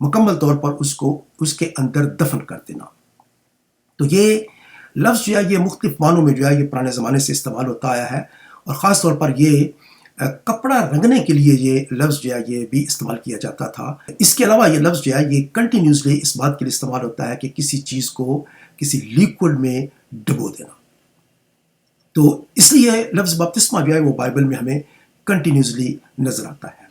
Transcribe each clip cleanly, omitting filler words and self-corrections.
مکمل طور پر اس کے اندر دفن کر دینا۔ تو یہ لفظ جو ہے یہ مختلف معنوں میں جو ہے یہ پرانے زمانے سے استعمال ہوتا آیا ہے، اور خاص طور پر یہ کپڑا رنگنے کے لیے یہ لفظ جو ہے یہ بھی استعمال کیا جاتا تھا۔ اس کے علاوہ یہ لفظ جو ہے یہ کنٹینیوسلی اس بات کے لیے استعمال ہوتا ہے کہ کسی چیز کو کسی لیکوڈ میں ڈبو دینا۔ تو اس لیے لفظ بپتسمہ جو ہے وہ بائبل میں ہمیں کنٹینیوسلی نظر آتا ہے۔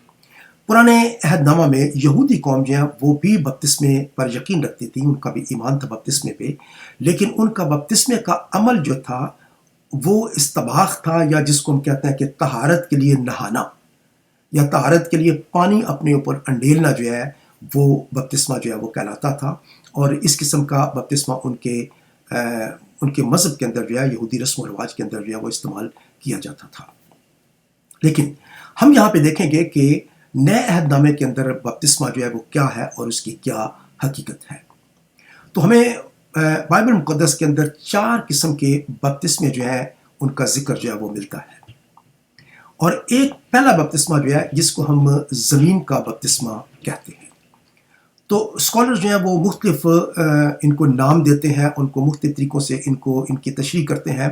پرانے عہد نامہ میں یہودی قوم جو ہے وہ بھی بپتسمے پر یقین رکھتی تھی، ان کا بھی ایمان تھا بپتسمے پہ، لیکن ان کا بپتسمے کا عمل جو تھا وہ استباخ تھا، یا جس کو ہم کہتے ہیں کہ طہارت کے لیے نہانا یا طہارت کے لیے پانی اپنے اوپر انڈیلنا جو ہے وہ بپتسمہ جو ہے وہ کہلاتا تھا۔ اور اس قسم کا بپتسمہ ان کے مذہب کے اندر جو ہے یہودی رسم و رواج کے اندر جو ہے وہ استعمال کیا جاتا تھا۔ لیکن ہم یہاں پہ دیکھیں گے کہ نئے عہد نامے کے اندر بپتسمہ جو ہے وہ کیا ہے اور اس کی کیا حقیقت ہے۔ تو ہمیں بائبل مقدس کے اندر 4 قسم کے بپتسمے جو ہیں ان کا ذکر جو ہے وہ ملتا ہے، اور ایک پہلا بپتسمہ جو ہے جس کو ہم زمین کا بپتسمہ کہتے ہیں۔ تو اسکالر جو ہیں وہ مختلف ان کو نام دیتے ہیں، ان کو مختلف طریقوں سے ان کی تشریح کرتے ہیں۔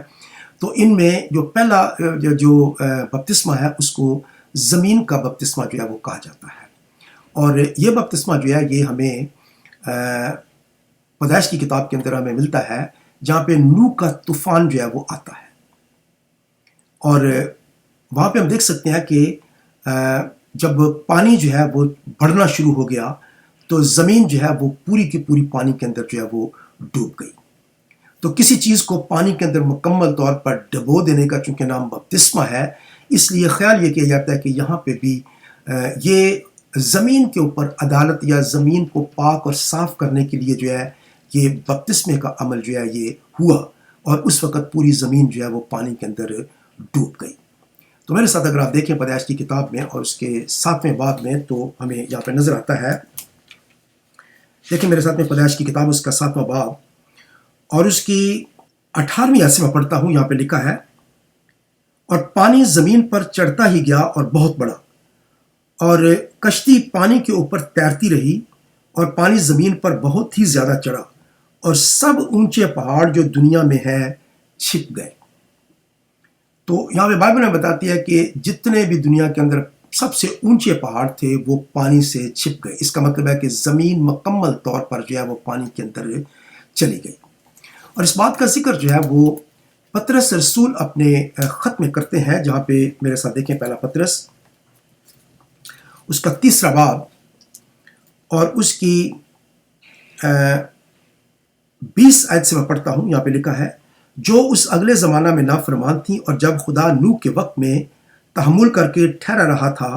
تو ان میں جو پہلا جو بپتسمہ ہے اس کو زمین کا بپتسمہ جو ہے وہ کہا جاتا ہے، اور یہ بپتسمہ جو ہے یہ ہمیں پیدائش کی کتاب کے اندر ہمیں ملتا ہے، جہاں پہ نوح کا طوفان جو ہے وہ آتا ہے، اور وہاں پہ ہم دیکھ سکتے ہیں کہ جب پانی جو ہے وہ بڑھنا شروع ہو گیا تو زمین جو ہے وہ پوری کی پوری پانی کے اندر جو ہے وہ ڈوب گئی۔ تو کسی چیز کو پانی کے اندر مکمل طور پر ڈبو دینے کا چونکہ نام بپتسمہ ہے، اس لیے خیال یہ کیا جاتا ہے کہ یہاں پہ بھی یہ زمین کے اوپر عدالت یا زمین کو پاک اور صاف کرنے کے لیے جو ہے یہ بپتسمے کا عمل جو ہے یہ ہوا، اور اس وقت پوری زمین جو ہے وہ پانی کے اندر ڈوب گئی۔ تو میرے ساتھ اگر آپ دیکھیں پیدائش کی کتاب میں اور اس کے 7ویں باب میں، تو ہمیں یہاں پہ نظر آتا ہے، دیکھیں میرے ساتھ میں پیدائش کی کتاب اس کا 7واں باب اور اس کی 18ویں آیت سے میں پڑھتا ہوں۔ یہاں پہ لکھا ہے، اور پانی زمین پر چڑھتا ہی گیا اور بہت بڑا، اور کشتی پانی کے اوپر تیرتی رہی، اور پانی زمین پر بہت ہی زیادہ چڑھا، اور سب اونچے پہاڑ جو دنیا میں ہے چھپ گئے۔ تو یہاں پہ بائبل میں بتاتی ہے کہ جتنے بھی دنیا کے اندر سب سے اونچے پہاڑ تھے وہ پانی سے چھپ گئے۔ اس کا مطلب ہے کہ زمین مکمل طور پر جو ہے وہ پانی کے اندر چلی گئی۔ اور اس بات کا ذکر جو ہے وہ پطرس رسول اپنے خط میں کرتے ہیں، جہاں پہ میرے ساتھ دیکھیں پہلا پطرس اس کا 3واں باب اور اس کی 20 آیت سے میں پڑھتا ہوں۔ یہاں پہ لکھا ہے، جو اس اگلے زمانہ میں نافرمان تھی، اور جب خدا نوح کے وقت میں تحمل کر کے ٹھہرا رہا تھا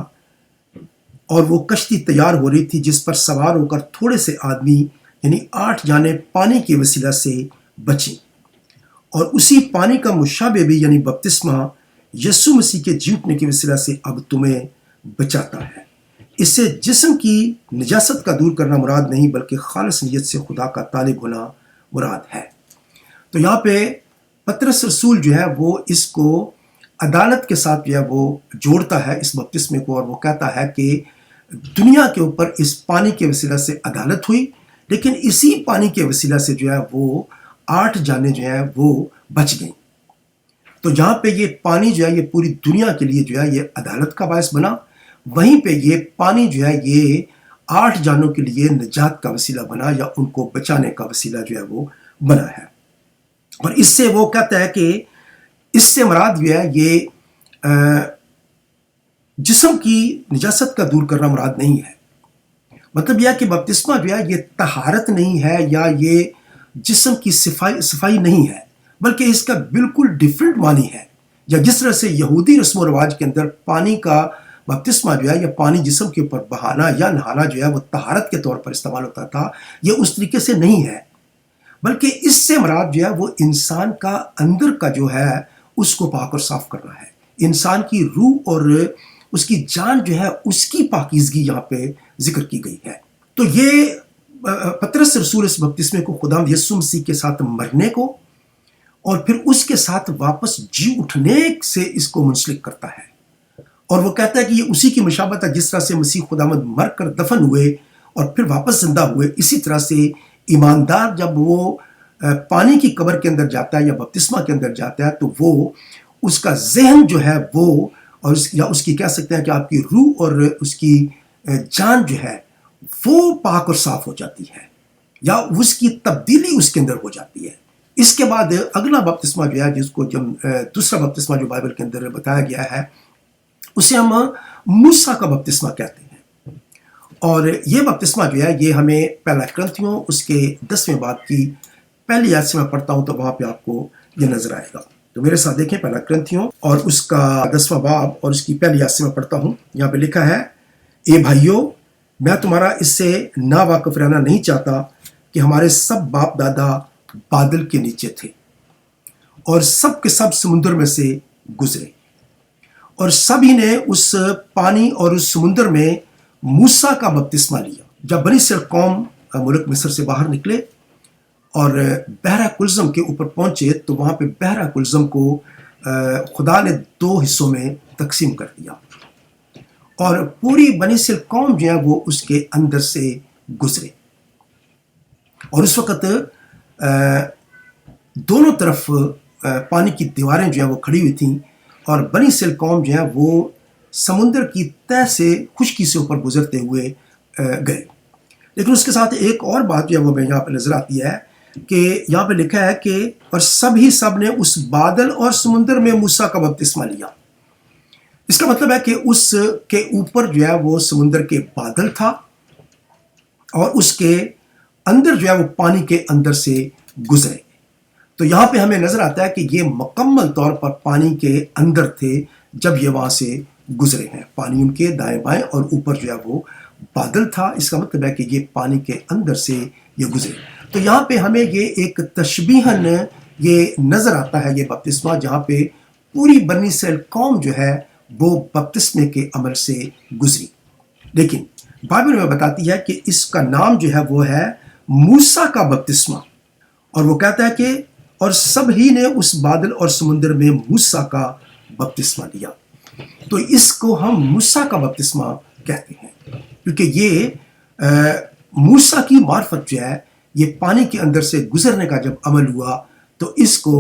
اور وہ کشتی تیار ہو رہی تھی، جس پر سوار ہو کر تھوڑے سے آدمی یعنی 8 جانیں پانی کے وسیلہ سے بچیں، اور اسی پانی کا مشابہ بھی یعنی بپتسمہ یسوع مسیح کے جی اٹھنے کے وسیلہ سے اب تمہیں بچاتا ہے۔ اس سے جسم کی نجاست کا دور کرنا مراد نہیں، بلکہ خالص نیت سے خدا کا طالب ہونا مراد ہے۔ تو یہاں پہ پطرس رسول جو ہے وہ اس کو عدالت کے ساتھ جو ہے وہ جوڑتا ہے اس بپتسمے کو، اور وہ کہتا ہے کہ دنیا کے اوپر اس پانی کے وسیلہ سے عدالت ہوئی، لیکن اسی پانی کے وسیلہ سے جو ہے وہ 8 جانیں جو ہیں وہ بچ گئیں۔ تو جہاں پہ یہ پانی جو ہے یہ پوری دنیا کے لیے جو ہے یہ عدالت کا باعث بنا، وہیں پہ یہ پانی جو ہے یہ 8 جانوں کے لیے نجات کا وسیلہ بنا، یا ان کو بچانے کا وسیلہ جو ہے وہ بنا ہے۔ اور اس سے وہ کہتا ہے کہ اس سے مراد جو ہے یہ جسم کی نجاست کا دور کرنا مراد نہیں ہے۔ مطلب یہ کہ بپتسمہ جو ہے یہ طہارت نہیں ہے، یا یہ جسم کی صفائی نہیں ہے، بلکہ اس کا بالکل ڈیفرنٹ معنی ہے۔ یا جس طرح سے یہودی رسم و رواج کے اندر پانی کا بپتسمہ جو ہے یا پانی جسم کے اوپر بہانا یا نہانا جو ہے وہ طہارت کے طور پر استعمال ہوتا تھا، یہ اس طریقے سے نہیں ہے، بلکہ اس سے مراد جو ہے وہ انسان کا اندر کا جو ہے اس کو پاک اور صاف کرنا ہے۔ انسان کی روح اور اس کی جان جو ہے اس کی پاکیزگی یہاں پہ ذکر کی گئی ہے۔ تو یہ پطرس رسول اس بپتسمے کو خداوند یسوع مسیح کے ساتھ مرنے کو اور پھر اس کے ساتھ واپس جی اٹھنے سے اس کو منسلک کرتا ہے، اور وہ کہتا ہے کہ یہ اسی کی مشابہت ہے جس طرح سے مسیح خداوند مر کر دفن ہوئے اور پھر واپس زندہ ہوئے، اسی طرح سے ایماندار جب وہ پانی کی قبر کے اندر جاتا ہے یا بپتسمہ کے اندر جاتا ہے تو وہ اس کا ذہن جو ہے وہ اور یا اس کی کہہ سکتے ہیں کہ آپ کی روح اور اس کی جان جو ہے وہ پاک اور صاف ہو جاتی ہے، یا اس کی تبدیلی اس کے اندر ہو جاتی ہے۔ اس کے بعد اگلا بپتسمہ جو ہے، جس کو دوسرا بپتسمہ جو بائبل کے اندر بتایا گیا ہے، اسے ہم موسیٰ کا بپتسمہ کہتے ہیں۔ اور یہ بپتسمہ جو ہے یہ ہمیں پہلا کرنتھیوں اس کے 10ویں باب کی پہلی آیت سے میں پڑھتا ہوں تو وہاں پہ آپ کو یہ نظر آئے گا۔ تو میرے ساتھ دیکھیں پہلا کرنتھیوں اور اس کا 10واں باب اور اس کی پہلی آیت سے میں پڑھتا ہوں۔ یہاں پہ لکھا ہے، اے بھائیو، میں تمہارا اس سے نا واقف رہنا نہیں چاہتا کہ ہمارے سب باپ دادا بادل کے نیچے تھے اور سب کے سب سمندر میں سے گزرے، اور سبھی نے اس پانی اور اس سمندر میں موسیٰ کا بپتسمہ لیا۔ جب بنی اسرائیل قوم ملک مصر سے باہر نکلے اور بحیرہ کلزم کے اوپر پہنچے تو وہاں پہ بحیرہ کلزم کو خدا نے 2 حصوں میں تقسیم کر دیا، اور پوری بنی اسرائیل قوم جو ہے وہ اس کے اندر سے گزرے، اور اس وقت دونوں طرف پانی کی دیواریں جو ہیں وہ کھڑی ہوئی تھیں، اور بنی اسرائیل قوم جو ہے وہ سمندر کی تہہ سے خشکی سے اوپر گزرتے ہوئے گئے۔ لیکن اس کے ساتھ ایک اور بات جو ہے وہ میں یہاں پہ نظر آتی ہے کہ یہاں پہ لکھا ہے کہ اور سب نے اس بادل اور سمندر میں موسیٰ کا بپتسمہ لیا۔ اس کا مطلب ہے کہ اس کے اوپر جو ہے وہ سمندر کے بادل تھا، اور اس کے اندر جو ہے وہ پانی کے اندر سے گزرے۔ تو یہاں پہ ہمیں نظر آتا ہے کہ یہ مکمل طور پر پانی کے اندر تھے جب یہ وہاں سے گزرے ہیں، پانی ان کے دائیں بائیں اور اوپر جو ہے وہ بادل تھا۔ اس کا مطلب ہے کہ یہ پانی کے اندر سے یہ گزرے۔ تو یہاں پہ ہمیں یہ ایک تشبیہاً یہ نظر آتا ہے، یہ بپتسمہ جہاں پہ پوری بنی اسرائیل قوم جو ہے وہ بپتسمے کے عمل سے گزری۔ لیکن بائبل میں بتاتی ہے کہ اس کا نام جو ہے وہ ہے موسیٰ کا بپتسمہ، اور وہ کہتا ہے کہ اور سب ہی نے اس بادل اور سمندر میں موسیٰ کا بپتسمہ لیا۔ تو اس کو ہم موسیٰ کا بپتسمہ کہتے ہیں، کیونکہ یہ موسیٰ کی معرفت جو ہے یہ پانی کے اندر سے گزرنے کا جب عمل ہوا تو اس کو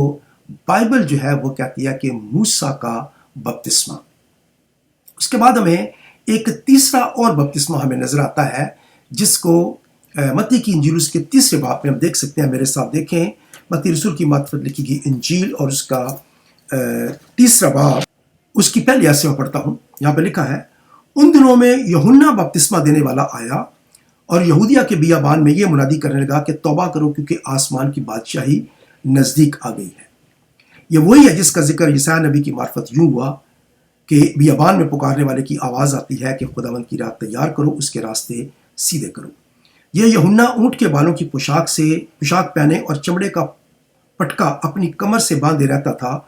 بائبل جو ہے وہ کہتی ہے کہ موسیٰ کا بپتسمہ۔ اس کے بعد ہمیں ایک تیسرا اور بپتسمہ ہمیں نظر آتا ہے، جس کو متی کی انجیل اس کے 3 باب میں ہم دیکھ سکتے ہیں۔ میرے ساتھ دیکھیں متی رسول کی معرفت لکھی گئی انجیل اور اس کا 3 باب اس کی پہلی آیت سے میں پڑھتا ہوں۔ یہاں پہ لکھا ہے، ان دنوں میں یوحنا بپتسمہ دینے والا آیا اور یہودیہ کے بیابان میں یہ منادی کرنے لگا کہ توبہ کرو کیونکہ آسمان کی بادشاہی نزدیک آ گئی ہے۔ یہ وہی ہے جس کا ذکر یساع نبی کی معرفت یوں ہوا کہ بیابان میں پکارنے والے کی آواز آتی ہے کہ خداوند کی راہ تیار کرو، اس کے راستے سیدھے کرو۔ یہ یوحنا اونٹ کے بالوں کی پوشاک پہنے اور چمڑے کا پٹکا اپنی کمر سے باندھے رہتا تھا،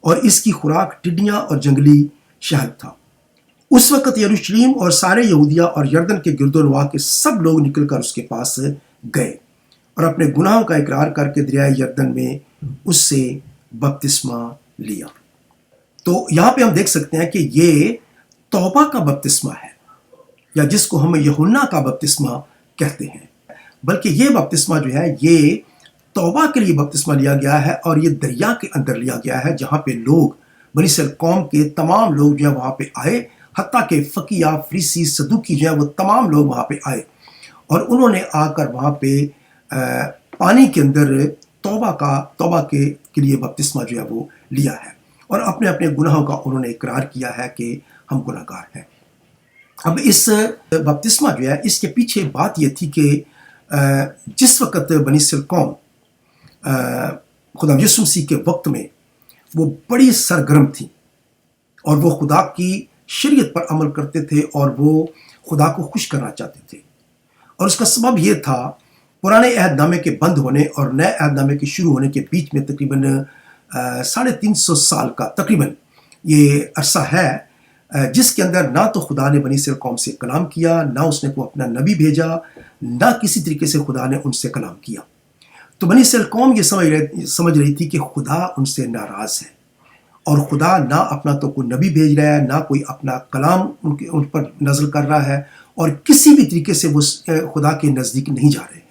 اور اس کی خوراک ٹڈیاں اور جنگلی شہد تھا۔ اس وقت یروشلم اور سارے یہودیہ اور یردن کے گرد و نواح کے سب لوگ نکل کر اس کے پاس گئے اور اپنے گناہوں کا اقرار کر کے دریائے یردن میں اس سے بپتسمہ لیا۔ تو یہاں پہ ہم دیکھ سکتے ہیں کہ یہ توبہ کا بپتسمہ ہے، یا جس کو ہم یوحنا کا بپتسمہ کہتے ہیں۔ بلکہ یہ بپتسمہ جو ہے یہ توبہ کے لیے بپتسمہ لیا گیا ہے، اور یہ دریا کے اندر لیا گیا ہے جہاں پہ لوگ بنی اسرائیل قوم کے تمام لوگ جو ہے وہاں پہ آئے، حتیٰ کہ فقیہ، فریسی، صدوقی جو ہے وہ تمام لوگ وہاں پہ آئے، اور انہوں نے آ کر وہاں پہ پانی کے اندر توبہ کے لیے بپتسمہ جو ہے وہ لیا ہے، اور اپنے اپنے گناہوں کا انہوں نے اقرار کیا ہے کہ ہم گناہ گار ہیں۔ اب اس بپتسمہ جو ہے اس کے پیچھے بات یہ تھی کہ جس وقت بنی اسرائیل قوم خدا یسوع مسیح کے وقت میں وہ بڑی سرگرم تھی، اور وہ خدا کی شریعت پر عمل کرتے تھے، اور وہ خدا کو خوش کرنا چاہتے تھے، اور اس کا سبب یہ تھا پرانے عہد نامے کے بند ہونے اور نئے عہد نامے کے شروع ہونے کے بیچ میں تقریباً 350 سال کا تقریباً یہ عرصہ ہے، جس کے اندر نہ تو خدا نے بنی اسرائیل قوم سے کلام کیا، نہ اس نے کوئی اپنا نبی بھیجا، نہ کسی طریقے سے خدا نے ان سے کلام کیا۔ تو بنی اسرائیل قوم یہ سمجھ رہی تھی کہ خدا ان سے ناراض ہے، اور خدا نہ اپنا تو کوئی نبی بھیج رہا ہے، نہ کوئی اپنا کلام ان پر نازل کر رہا ہے، اور کسی بھی طریقے سے وہ خدا کے نزدیک نہیں جا رہے ہیں۔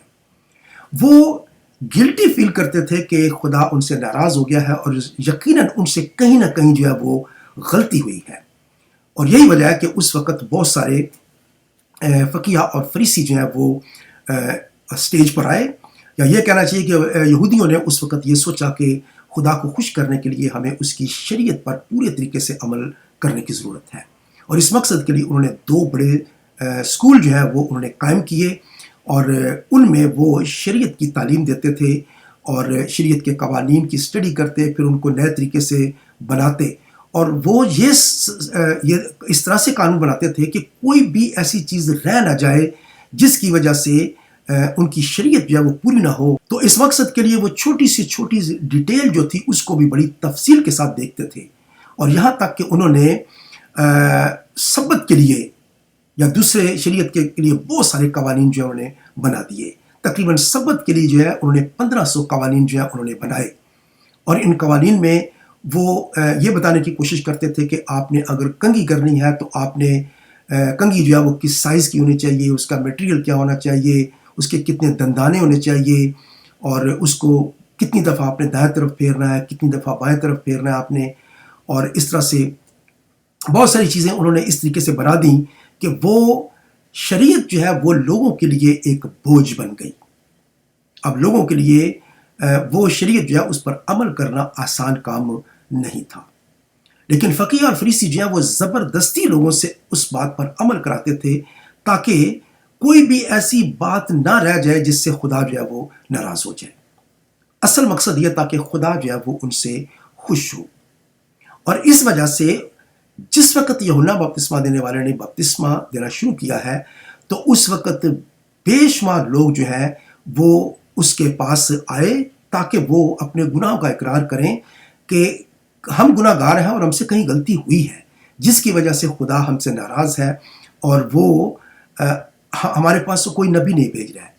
وہ گلٹی فیل کرتے تھے کہ خدا ان سے ناراض ہو گیا ہے اور یقیناً ان سے کہیں نہ کہیں جو ہے وہ غلطی ہوئی ہے۔ اور یہی وجہ ہے کہ اس وقت بہت سارے فقیہ اور فریسی جو ہیں وہ اسٹیج پر آئے، یا یہ کہنا چاہیے کہ یہودیوں نے اس وقت یہ سوچا کہ خدا کو خوش کرنے کے لیے ہمیں اس کی شریعت پر پورے طریقے سے عمل کرنے کی ضرورت ہے، اور اس مقصد کے لیے انہوں نے 2 بڑے اسکول جو ہیں وہ انہوں نے قائم کیے، اور ان میں وہ شریعت کی تعلیم دیتے تھے اور شریعت کے قوانین کی اسٹڈی کرتے، پھر ان کو نئے طریقے سے بناتے، اور وہ یہ اس طرح سے قانون بناتے تھے کہ کوئی بھی ایسی چیز رہ نہ جائے جس کی وجہ سے ان کی شریعت جو ہے وہ پوری نہ ہو۔ تو اس مقصد کے لیے وہ چھوٹی سی ڈیٹیل جو تھی اس کو بھی بڑی تفصیل کے ساتھ دیکھتے تھے، اور یہاں تک کہ انہوں نے سبت کے لیے یا دوسرے شریعت کے لیے بہت سارے قوانین جو ہے انہوں نے بنا دیے۔ تقریباً سبت کے لیے جو ہے انہوں نے 1500 قوانین جو ہے انہوں نے بنائے، اور ان قوانین میں وہ یہ بتانے کی کوشش کرتے تھے کہ آپ نے اگر کنگھی کرنی ہے تو آپ نے کنگھی جو ہے وہ کس سائز کی ہونی چاہیے، اس کا میٹیریل کیا ہونا چاہیے، اس کے کتنے دندانے ہونے چاہیے، اور اس کو کتنی دفعہ آپ نے دائیں طرف پھیرنا ہے، کتنی دفعہ بائیں طرف پھیرنا ہے آپ نے، اور اس طرح سے بہت ساری چیزیں انہوں نے اس طریقے سے بنا دیں کہ وہ شریعت جو ہے وہ لوگوں کے لیے ایک بوجھ بن گئی۔ اب لوگوں کے لیے وہ شریعت جو ہے اس پر عمل کرنا آسان کام نہیں تھا، لیکن فقیہ اور فریسی جو ہے وہ زبردستی لوگوں سے اس بات پر عمل کراتے تھے تاکہ کوئی بھی ایسی بات نہ رہ جائے جس سے خدا جو ہے وہ ناراض ہو جائے۔ اصل مقصد یہ تھا کہ خدا جو ہے وہ ان سے خوش ہو، اور اس وجہ سے جس وقت یوحنا بپتسمہ دینے والے نے بپتسمہ دینا شروع کیا ہے تو اس وقت بے شمار لوگ جو ہیں وہ اس کے پاس آئے تاکہ وہ اپنے گناہوں کا اقرار کریں کہ ہم گناہ گار ہیں اور ہم سے کہیں غلطی ہوئی ہے جس کی وجہ سے خدا ہم سے ناراض ہے، اور وہ ہمارے پاس کوئی نبی نہیں بھیج رہا ہے،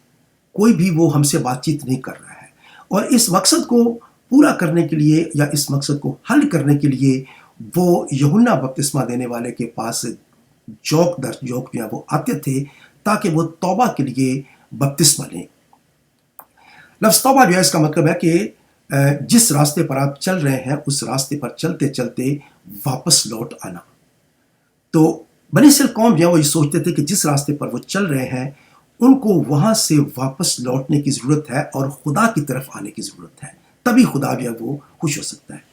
کوئی بھی وہ ہم سے بات چیت نہیں کر رہا ہے، اور اس مقصد کو پورا کرنے کے لیے یا اس مقصد کو حل کرنے کے لیے وہ یوحنا بپتسمہ دینے والے کے پاس جوک در جوک جو ہے وہ آتے تھے تاکہ وہ توبہ کے لیے بپتسمہ لیں۔ لفظ توبہ جو ہے اس کا مطلب ہے کہ جس راستے پر آپ چل رہے ہیں اس راستے پر چلتے چلتے واپس لوٹ آنا۔ تو بنی اسرائیل قوم جو ہے وہ یہ سوچتے تھے کہ جس راستے پر وہ چل رہے ہیں ان کو وہاں سے واپس لوٹنے کی ضرورت ہے اور خدا کی طرف آنے کی ضرورت ہے، تبھی خدا جو ہے وہ خوش ہو سکتا ہے۔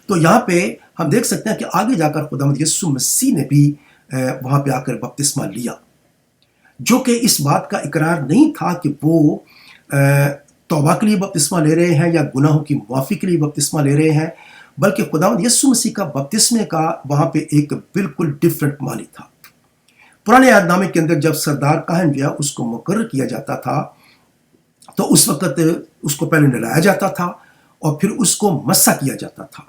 تو یہاں پہ ہم دیکھ سکتے ہیں کہ آگے جا کر خداوند یسوع مسیح نے بھی وہاں پہ آ کر بپتسمہ لیا، جو کہ اس بات کا اقرار نہیں تھا کہ وہ توبہ کے لیے بپتسمہ لے رہے ہیں یا گناہوں کی معافی کے لیے بپتسمہ لے رہے ہیں، بلکہ خداوند یسوع مسیح کا بپتسمے کا وہاں پہ ایک بالکل ڈیفرنٹ معنی تھا۔ پرانے عہد نامے کے اندر جب سردار کاہن جو ہے اس کو مقرر کیا جاتا تھا تو اس وقت اس کو پہلے نہلایا جاتا تھا اور پھر اس کو مسح کیا جاتا تھا،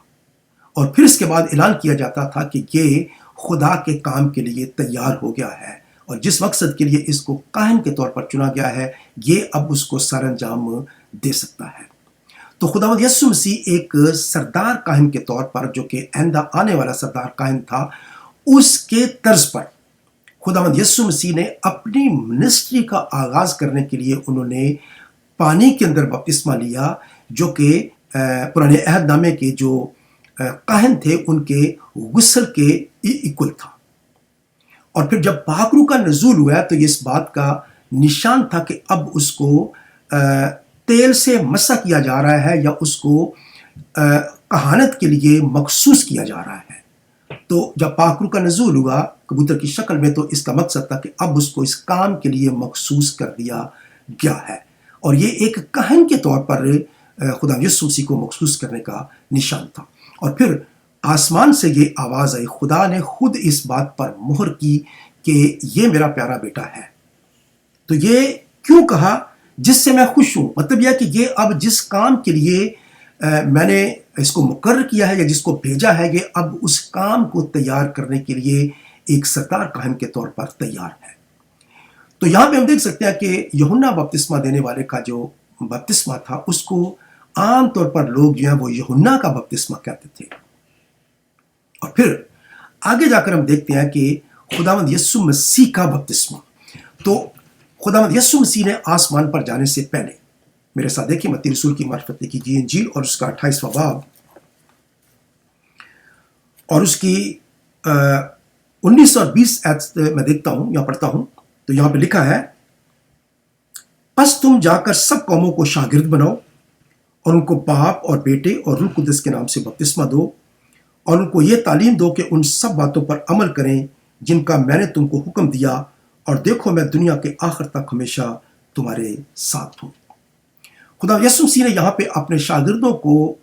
اور پھر اس کے بعد اعلان کیا جاتا تھا کہ یہ خدا کے کام کے لیے تیار ہو گیا ہے، اور جس مقصد کے لیے اس کو کاہن کے طور پر چنا گیا ہے یہ اب اس کو سر انجام دے سکتا ہے۔ تو خداوند یسوع مسیح ایک سردار کاہن کے طور پر، جو کہ آئندہ آنے والا سردار کاہن تھا، اس کے طرز پر خداوند یسوع مسیح نے اپنی منسٹری کا آغاز کرنے کے لیے انہوں نے پانی کے اندر بپتسمہ لیا، جو کہ پرانے عہد نامے کے جو کاہن تھے ان کے غسل کے ایکول تھا، اور پھر جب پاک روح کا نزول ہوا تو یہ اس بات کا نشان تھا کہ اب اس کو تیل سے مسح کیا جا رہا ہے یا اس کو کہانت کے لیے مخصوص کیا جا رہا ہے۔ تو جب پاک روح کا نزول ہوا کبوتر کی شکل میں تو اس کا مقصد تھا کہ اب اس کو اس کام کے لیے مخصوص کر دیا گیا ہے، اور یہ ایک کاہن کے طور پر خدا یسوع مسیح کو مخصوص کرنے کا نشان تھا۔ اور پھر آسمان سے یہ آواز آئی، خدا نے خود اس بات پر مہر کی کہ یہ میرا پیارا بیٹا ہے۔ تو یہ کیوں کہا جس سے میں خوش ہوں؟ مطلب یہ کہ یہ اب جس کام کے لیے میں نے اس کو مقرر کیا ہے یا جس کو بھیجا ہے، یہ اب اس کام کو تیار کرنے کے لیے ایک سردار کاہن کے طور پر تیار ہے۔ تو یہاں پہ ہم دیکھ سکتے ہیں کہ یوحنا بپتسمہ دینے والے کا جو بپتسمہ تھا اس کو عام طور پر لوگ جو ہیں وہ یوحنا کا بپتسمہ کہتے تھے، اور پھر آگے جا کر ہم دیکھتے ہیں کہ خداوند یسوع مسیح کا بپتسمہ، تو خداوند یسوع مسیح نے آسمان پر جانے سے پہلے، میرے ساتھ دیکھیے متی رسول کی معرفت لکھی گئی انجیل اور اس کا 28واں باب اور اس کی 19 اور 20 آیت میں دیکھتا ہوں، یہاں پڑھتا ہوں، تو یہاں پہ لکھا ہے، پس تم جا کر سب قوموں کو شاگرد بناؤ اور ان کو باپ اور بیٹے اور روح القدس کے نام سے بپتسمہ دو اور ان کو یہ تعلیم دو کہ ان سب باتوں پر عمل کریں جن کا میں نے تم کو حکم دیا، اور دیکھو میں دنیا کے آخر تک ہمیشہ تمہارے ساتھ ہوں۔ خدا یسوع مسیح نے یہاں پہ اپنے شاگردوں کو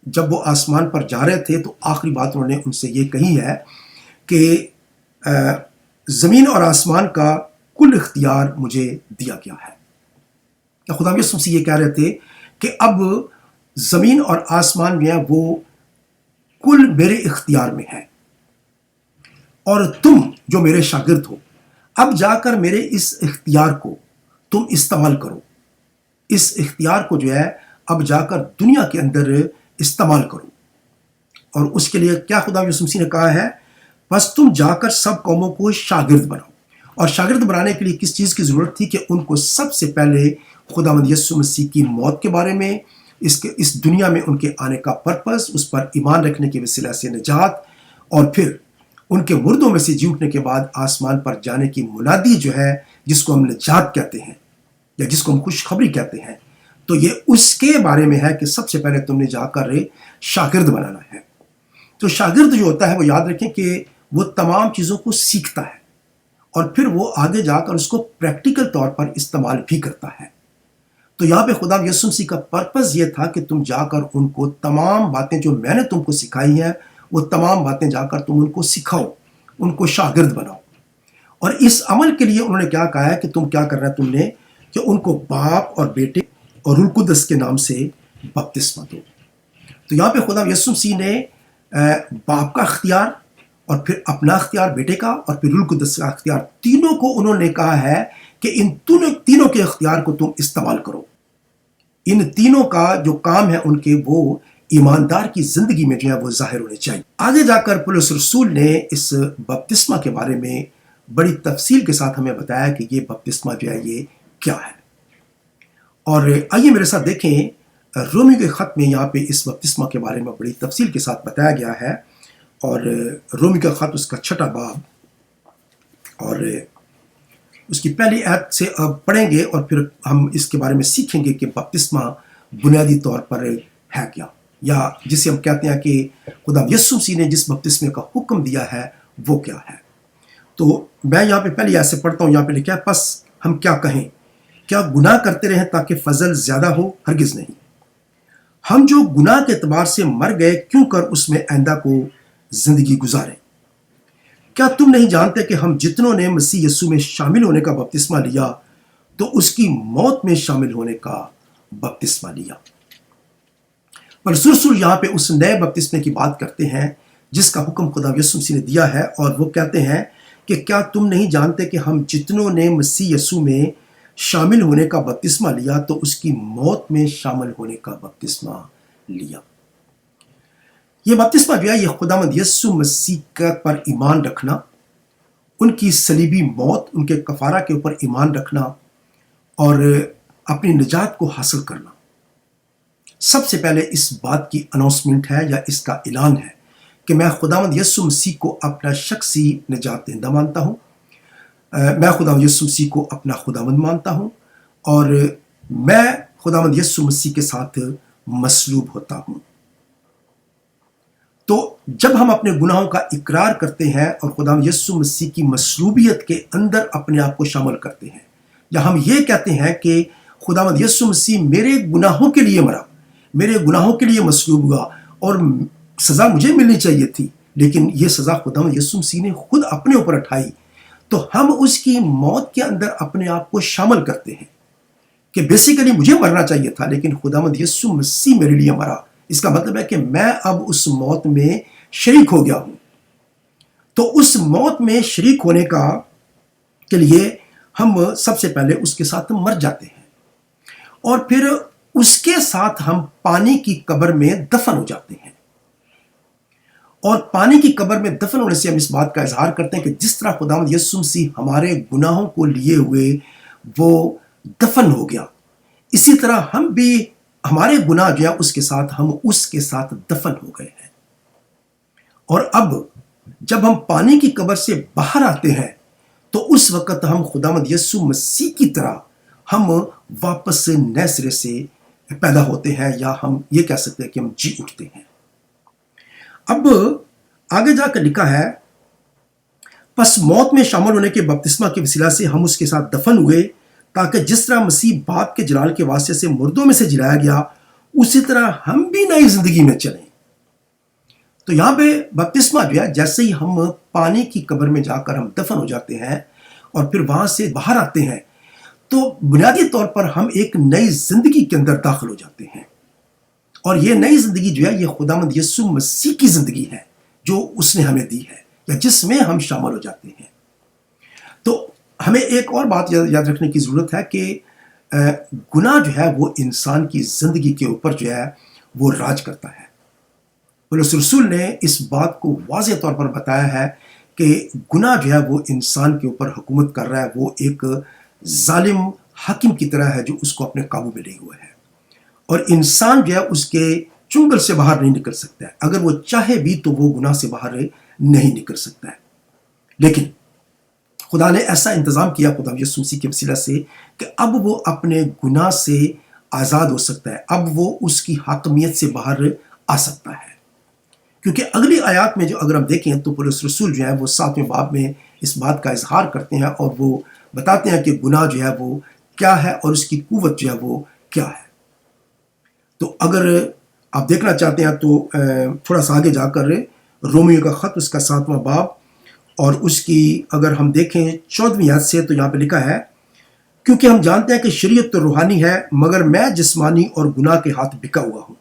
جب وہ آسمان پر جا رہے تھے تو آخری بات انہوں نے ان سے یہ کہی ہے کہ زمین اور آسمان کا کل اختیار مجھے دیا گیا ہے۔ خدا یسوع مسیح یہ کہہ رہے تھے کہ اب زمین اور آسمان میں وہ کل میرے اختیار میں ہے، اور تم جو میرے شاگرد ہو اب جا کر میرے اس اختیار کو تم استعمال کرو، اس اختیار کو جو ہے اب جا کر دنیا کے اندر استعمال کرو۔ اور اس کے لیے کیا خدا یسوع مسیح نے کہا ہے؟ بس تم جا کر سب قوموں کو شاگرد بناؤ۔ اور شاگرد بنانے کے لیے کس چیز کی ضرورت تھی؟ کہ ان کو سب سے پہلے خداوند یسوع مسیح کی موت کے بارے میں، اس دنیا میں ان کے آنے کا پرپس، اس پر ایمان رکھنے کے وسیلہ سے نجات، اور پھر ان کے مردوں میں سے جی اٹھنے کے بعد آسمان پر جانے کی منادی جو ہے، جس کو ہم نجات کہتے ہیں یا جس کو ہم خوشخبری کہتے ہیں، تو یہ اس کے بارے میں ہے کہ سب سے پہلے تم نے جا کر شاگرد بنانا ہے۔ تو شاگرد جو ہوتا ہے وہ یاد رکھیں کہ وہ تمام چیزوں کو سیکھتا ہے اور پھر وہ آگے جا کر اس کو پریکٹیکل طور پر استعمال بھی کرتا ہے۔ تو یہاں پہ خدا یسوع مسیح کا پرپس یہ تھا کہ تم جا کر ان کو تمام باتیں جو میں نے تم کو سکھائی ہیں، وہ تمام باتیں جا کر تم ان کو سکھاؤ، ان کو شاگرد بناؤ۔ اور اس عمل کے لیے انہوں نے کیا کہا ہے کہ تم کیا کرنا ہے؟ تم نے کہ ان کو باپ اور بیٹے اور روح القدس کے نام سے بپتسمہ دو۔ تو یہاں پہ خدا یسوع مسیح نے باپ کا اختیار اور پھر اپنا اختیار بیٹے کا اور پھر روح القدس کا اختیار، تینوں کو انہوں نے کہا ہے کہ ان تینوں کے اختیار کو تم استعمال کرو۔ ان تینوں کا جو کام ہے ان کے، وہ ایماندار کی زندگی میں جو ہے وہ ظاہر ہونے چاہیے۔ آگے جا کر پولس رسول نے اس بپتسمہ کے بارے میں بڑی تفصیل کے ساتھ ہمیں بتایا کہ یہ بپتسمہ جو ہے یہ کیا ہے۔ اور آئیے میرے ساتھ دیکھیں رومیو کے خط میں یہاں پہ اس بپتسمہ کے بارے میں بڑی تفصیل کے ساتھ بتایا گیا ہے، اور رومیو کا خط اس کا 6واں باب اور اس کی پہلی آیت سے پڑھیں گے، اور پھر ہم اس کے بارے میں سیکھیں گے کہ بپتسمہ بنیادی طور پر ہے کیا، یا جسے ہم کہتے ہیں کہ خدا یسوع مسیح نے جس بپتسمے کا حکم دیا ہے وہ کیا ہے۔ تو میں یہاں پہ پہلی آیت سے پڑھتا ہوں، یہاں پہ لکھا ہے، پس ہم کیا کہیں؟ کیا گناہ کرتے رہیں تاکہ فضل زیادہ ہو؟ ہرگز نہیں۔ ہم جو گناہ کے اعتبار سے مر گئے، کیوں کر اس میں آئندہ کو زندگی گزاریں؟ کیا تم نہیں جانتے کہ ہم جتنوں نے مسیح یسوع میں شامل ہونے کا بپتسمہ لیا تو اس کی موت میں شامل ہونے کا بپتسمہ لیا؟ پر رسول یہاں پہ اس نئے بپتسمے کی بات کرتے ہیں جس کا حکم خدا یسوع مسیح نے دیا ہے، اور وہ کہتے ہیں کہ کیا تم نہیں جانتے کہ ہم جتنوں نے مسیح یسوع میں شامل ہونے کا بپتسمہ لیا تو اس کی موت میں شامل ہونے کا بپتسمہ لیا۔ یہ بپتسمہ جو ہے یہ خداوند یسوع مسیح پر ایمان رکھنا، ان کی صلیبی موت، ان کے کفارہ کے اوپر ایمان رکھنا اور اپنی نجات کو حاصل کرنا۔ سب سے پہلے اس بات کی اناؤنسمنٹ ہے یا اس کا اعلان ہے کہ میں خداوند یسوع مسیح کو اپنا شخصی نجات دہندہ مانتا ہوں، میں خداوند یسوع مسیح کو اپنا خداوند مانتا ہوں، اور میں خداوند یسوع مسیح کے ساتھ مصلوب ہوتا ہوں۔ تو جب ہم اپنے گناہوں کا اقرار کرتے ہیں اور خداوند یسوع مسیح کی مصلوبیت کے اندر اپنے آپ کو شامل کرتے ہیں، یا ہم یہ کہتے ہیں کہ خداوند یسوع مسیح میرے گناہوں کے لیے مرا، میرے گناہوں کے لیے مصلوب ہوا، اور سزا مجھے ملنی چاہیے تھی لیکن یہ سزا خداوند یسوع مسیح نے خود اپنے اوپر اٹھائی، تو ہم اس کی موت کے اندر اپنے آپ کو شامل کرتے ہیں کہ بیسیکلی مجھے مرنا چاہیے تھا لیکن خداوند یسوع مسیح میرے لیے مرا۔ اس کا مطلب ہے کہ میں اب اس موت میں شریک ہو گیا ہوں۔ تو اس موت میں شریک ہونے کے لیے ہم سب سے پہلے اس کے ساتھ مر جاتے ہیں، اور پھر اس کے ساتھ ہم پانی کی قبر میں دفن ہو جاتے ہیں، اور پانی کی قبر میں دفن ہونے سے ہم اس بات کا اظہار کرتے ہیں کہ جس طرح خداوند یسوع مسیح ہمارے گناہوں کو لیے ہوئے وہ دفن ہو گیا، اسی طرح ہم بھی ہمارے گناہ جو ہے ہم اس کے ساتھ دفن ہو گئے ہیں۔ اور اب جب ہم پانی کی قبر سے باہر آتے ہیں تو اس وقت ہم خداوند یسوع مسیح کی طرح ہم واپس نئے سرے سے پیدا ہوتے ہیں، یا ہم یہ کہہ سکتے ہیں کہ ہم جی اٹھتے ہیں۔ اب آگے جا کر لکھا ہے، پس موت میں شامل ہونے کے بپتسمہ کے وسیلہ سے ہم اس کے ساتھ دفن ہوئے، تاکہ جس طرح مسیح باپ کے جلال کے واسطے سے مردوں میں سے جلایا گیا، اسی طرح ہم بھی نئی زندگی میں چلیں۔ تو یہاں پہ بپتسمہ جو ہے، جیسے ہی ہم پانی کی قبر میں جا کر ہم دفن ہو جاتے ہیں اور پھر وہاں سے باہر آتے ہیں، تو بنیادی طور پر ہم ایک نئی زندگی کے اندر داخل ہو جاتے ہیں۔ اور یہ نئی زندگی جو ہے، یہ خداوند یسوع مسیح کی زندگی ہے جو اس نے ہمیں دی ہے، یا جس میں ہم شامل ہو جاتے ہیں۔ تو ہمیں ایک اور بات یاد رکھنے کی ضرورت ہے کہ گناہ جو ہے وہ انسان کی زندگی کے اوپر جو ہے وہ راج کرتا ہے۔ پولس رسول نے اس بات کو واضح طور پر بتایا ہے کہ گناہ جو ہے وہ انسان کے اوپر حکومت کر رہا ہے، وہ ایک ظالم حاکم کی طرح ہے جو اس کو اپنے قابو میں لے ہوا ہے، اور انسان جو ہے اس کے چنگل سے باہر نہیں نکل سکتا ہے۔ اگر وہ چاہے بھی تو وہ گناہ سے باہر نہیں نکل سکتا ہے، لیکن خدا نے ایسا انتظام کیا خدا یسوع مسیح کے وسیلہ سے کہ اب وہ اپنے گناہ سے آزاد ہو سکتا ہے، اب وہ اس کی حاکمیت سے باہر آ سکتا ہے۔ کیونکہ اگلی آیات میں جو اگر ہم دیکھیں تو پولس رسول جو ہے وہ 7ویں باب میں اس بات کا اظہار کرتے ہیں، اور وہ بتاتے ہیں کہ گناہ جو ہے وہ کیا ہے اور اس کی قوت جو ہے وہ کیا ہے۔ تو اگر آپ دیکھنا چاہتے ہیں تو تھوڑا سا آگے جا کر رومیو کا خط اس کا 7واں باب اور اس کی اگر ہم دیکھیں 14ویں آیت سے، تو یہاں پہ لکھا ہے، کیونکہ ہم جانتے ہیں کہ شریعت تو روحانی ہے، مگر میں جسمانی اور گناہ کے ہاتھ بکا ہوا ہوں،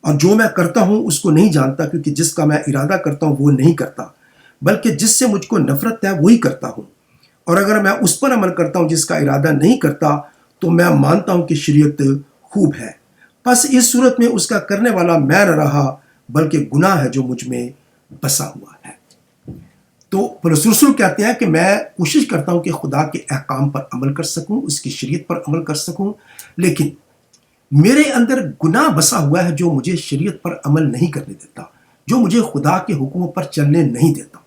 اور جو میں کرتا ہوں اس کو نہیں جانتا، کیونکہ جس کا میں ارادہ کرتا ہوں وہ نہیں کرتا، بلکہ جس سے مجھ کو نفرت ہے وہی کرتا ہوں، اور اگر میں اس پر عمل کرتا ہوں جس کا ارادہ نہیں کرتا، تو میں مانتا ہوں کہ شریعت خوب ہے۔ پس اس صورت میں اس کا کرنے والا میں نہ رہا، بلکہ گناہ ہے جو مجھ میں بسا ہوا ہے۔ تو پولس رسول کہتے ہیں کہ میں کوشش کرتا ہوں کہ خدا کے احکام پر عمل کر سکوں، اس کی شریعت پر عمل کر سکوں، لیکن میرے اندر گناہ بسا ہوا ہے جو مجھے شریعت پر عمل نہیں کرنے دیتا، جو مجھے خدا کے حکموں پر چلنے نہیں دیتا،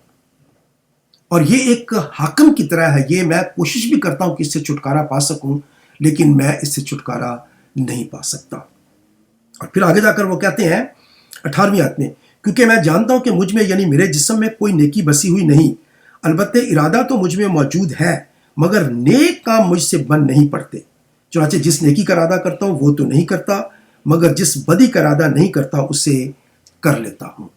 اور یہ ایک حاکم کی طرح ہے۔ یہ میں کوشش بھی کرتا ہوں کہ اس سے چھٹکارا پا سکوں، لیکن میں اس سے چھٹکارا نہیں پا سکتا۔ اور پھر آگے جا کر وہ کہتے ہیں 18ویں آیت میں، کیونکہ میں جانتا ہوں کہ مجھ میں یعنی میرے جسم میں کوئی نیکی بسی ہوئی نہیں، البتہ ارادہ تو مجھ میں موجود ہے، مگر نیک کام مجھ سے بن نہیں پڑتے۔ چنانچہ جس نیکی کا ارادہ کرتا ہوں وہ تو نہیں کرتا، مگر جس بدی کا ارادہ نہیں کرتا اسے کر لیتا ہوں۔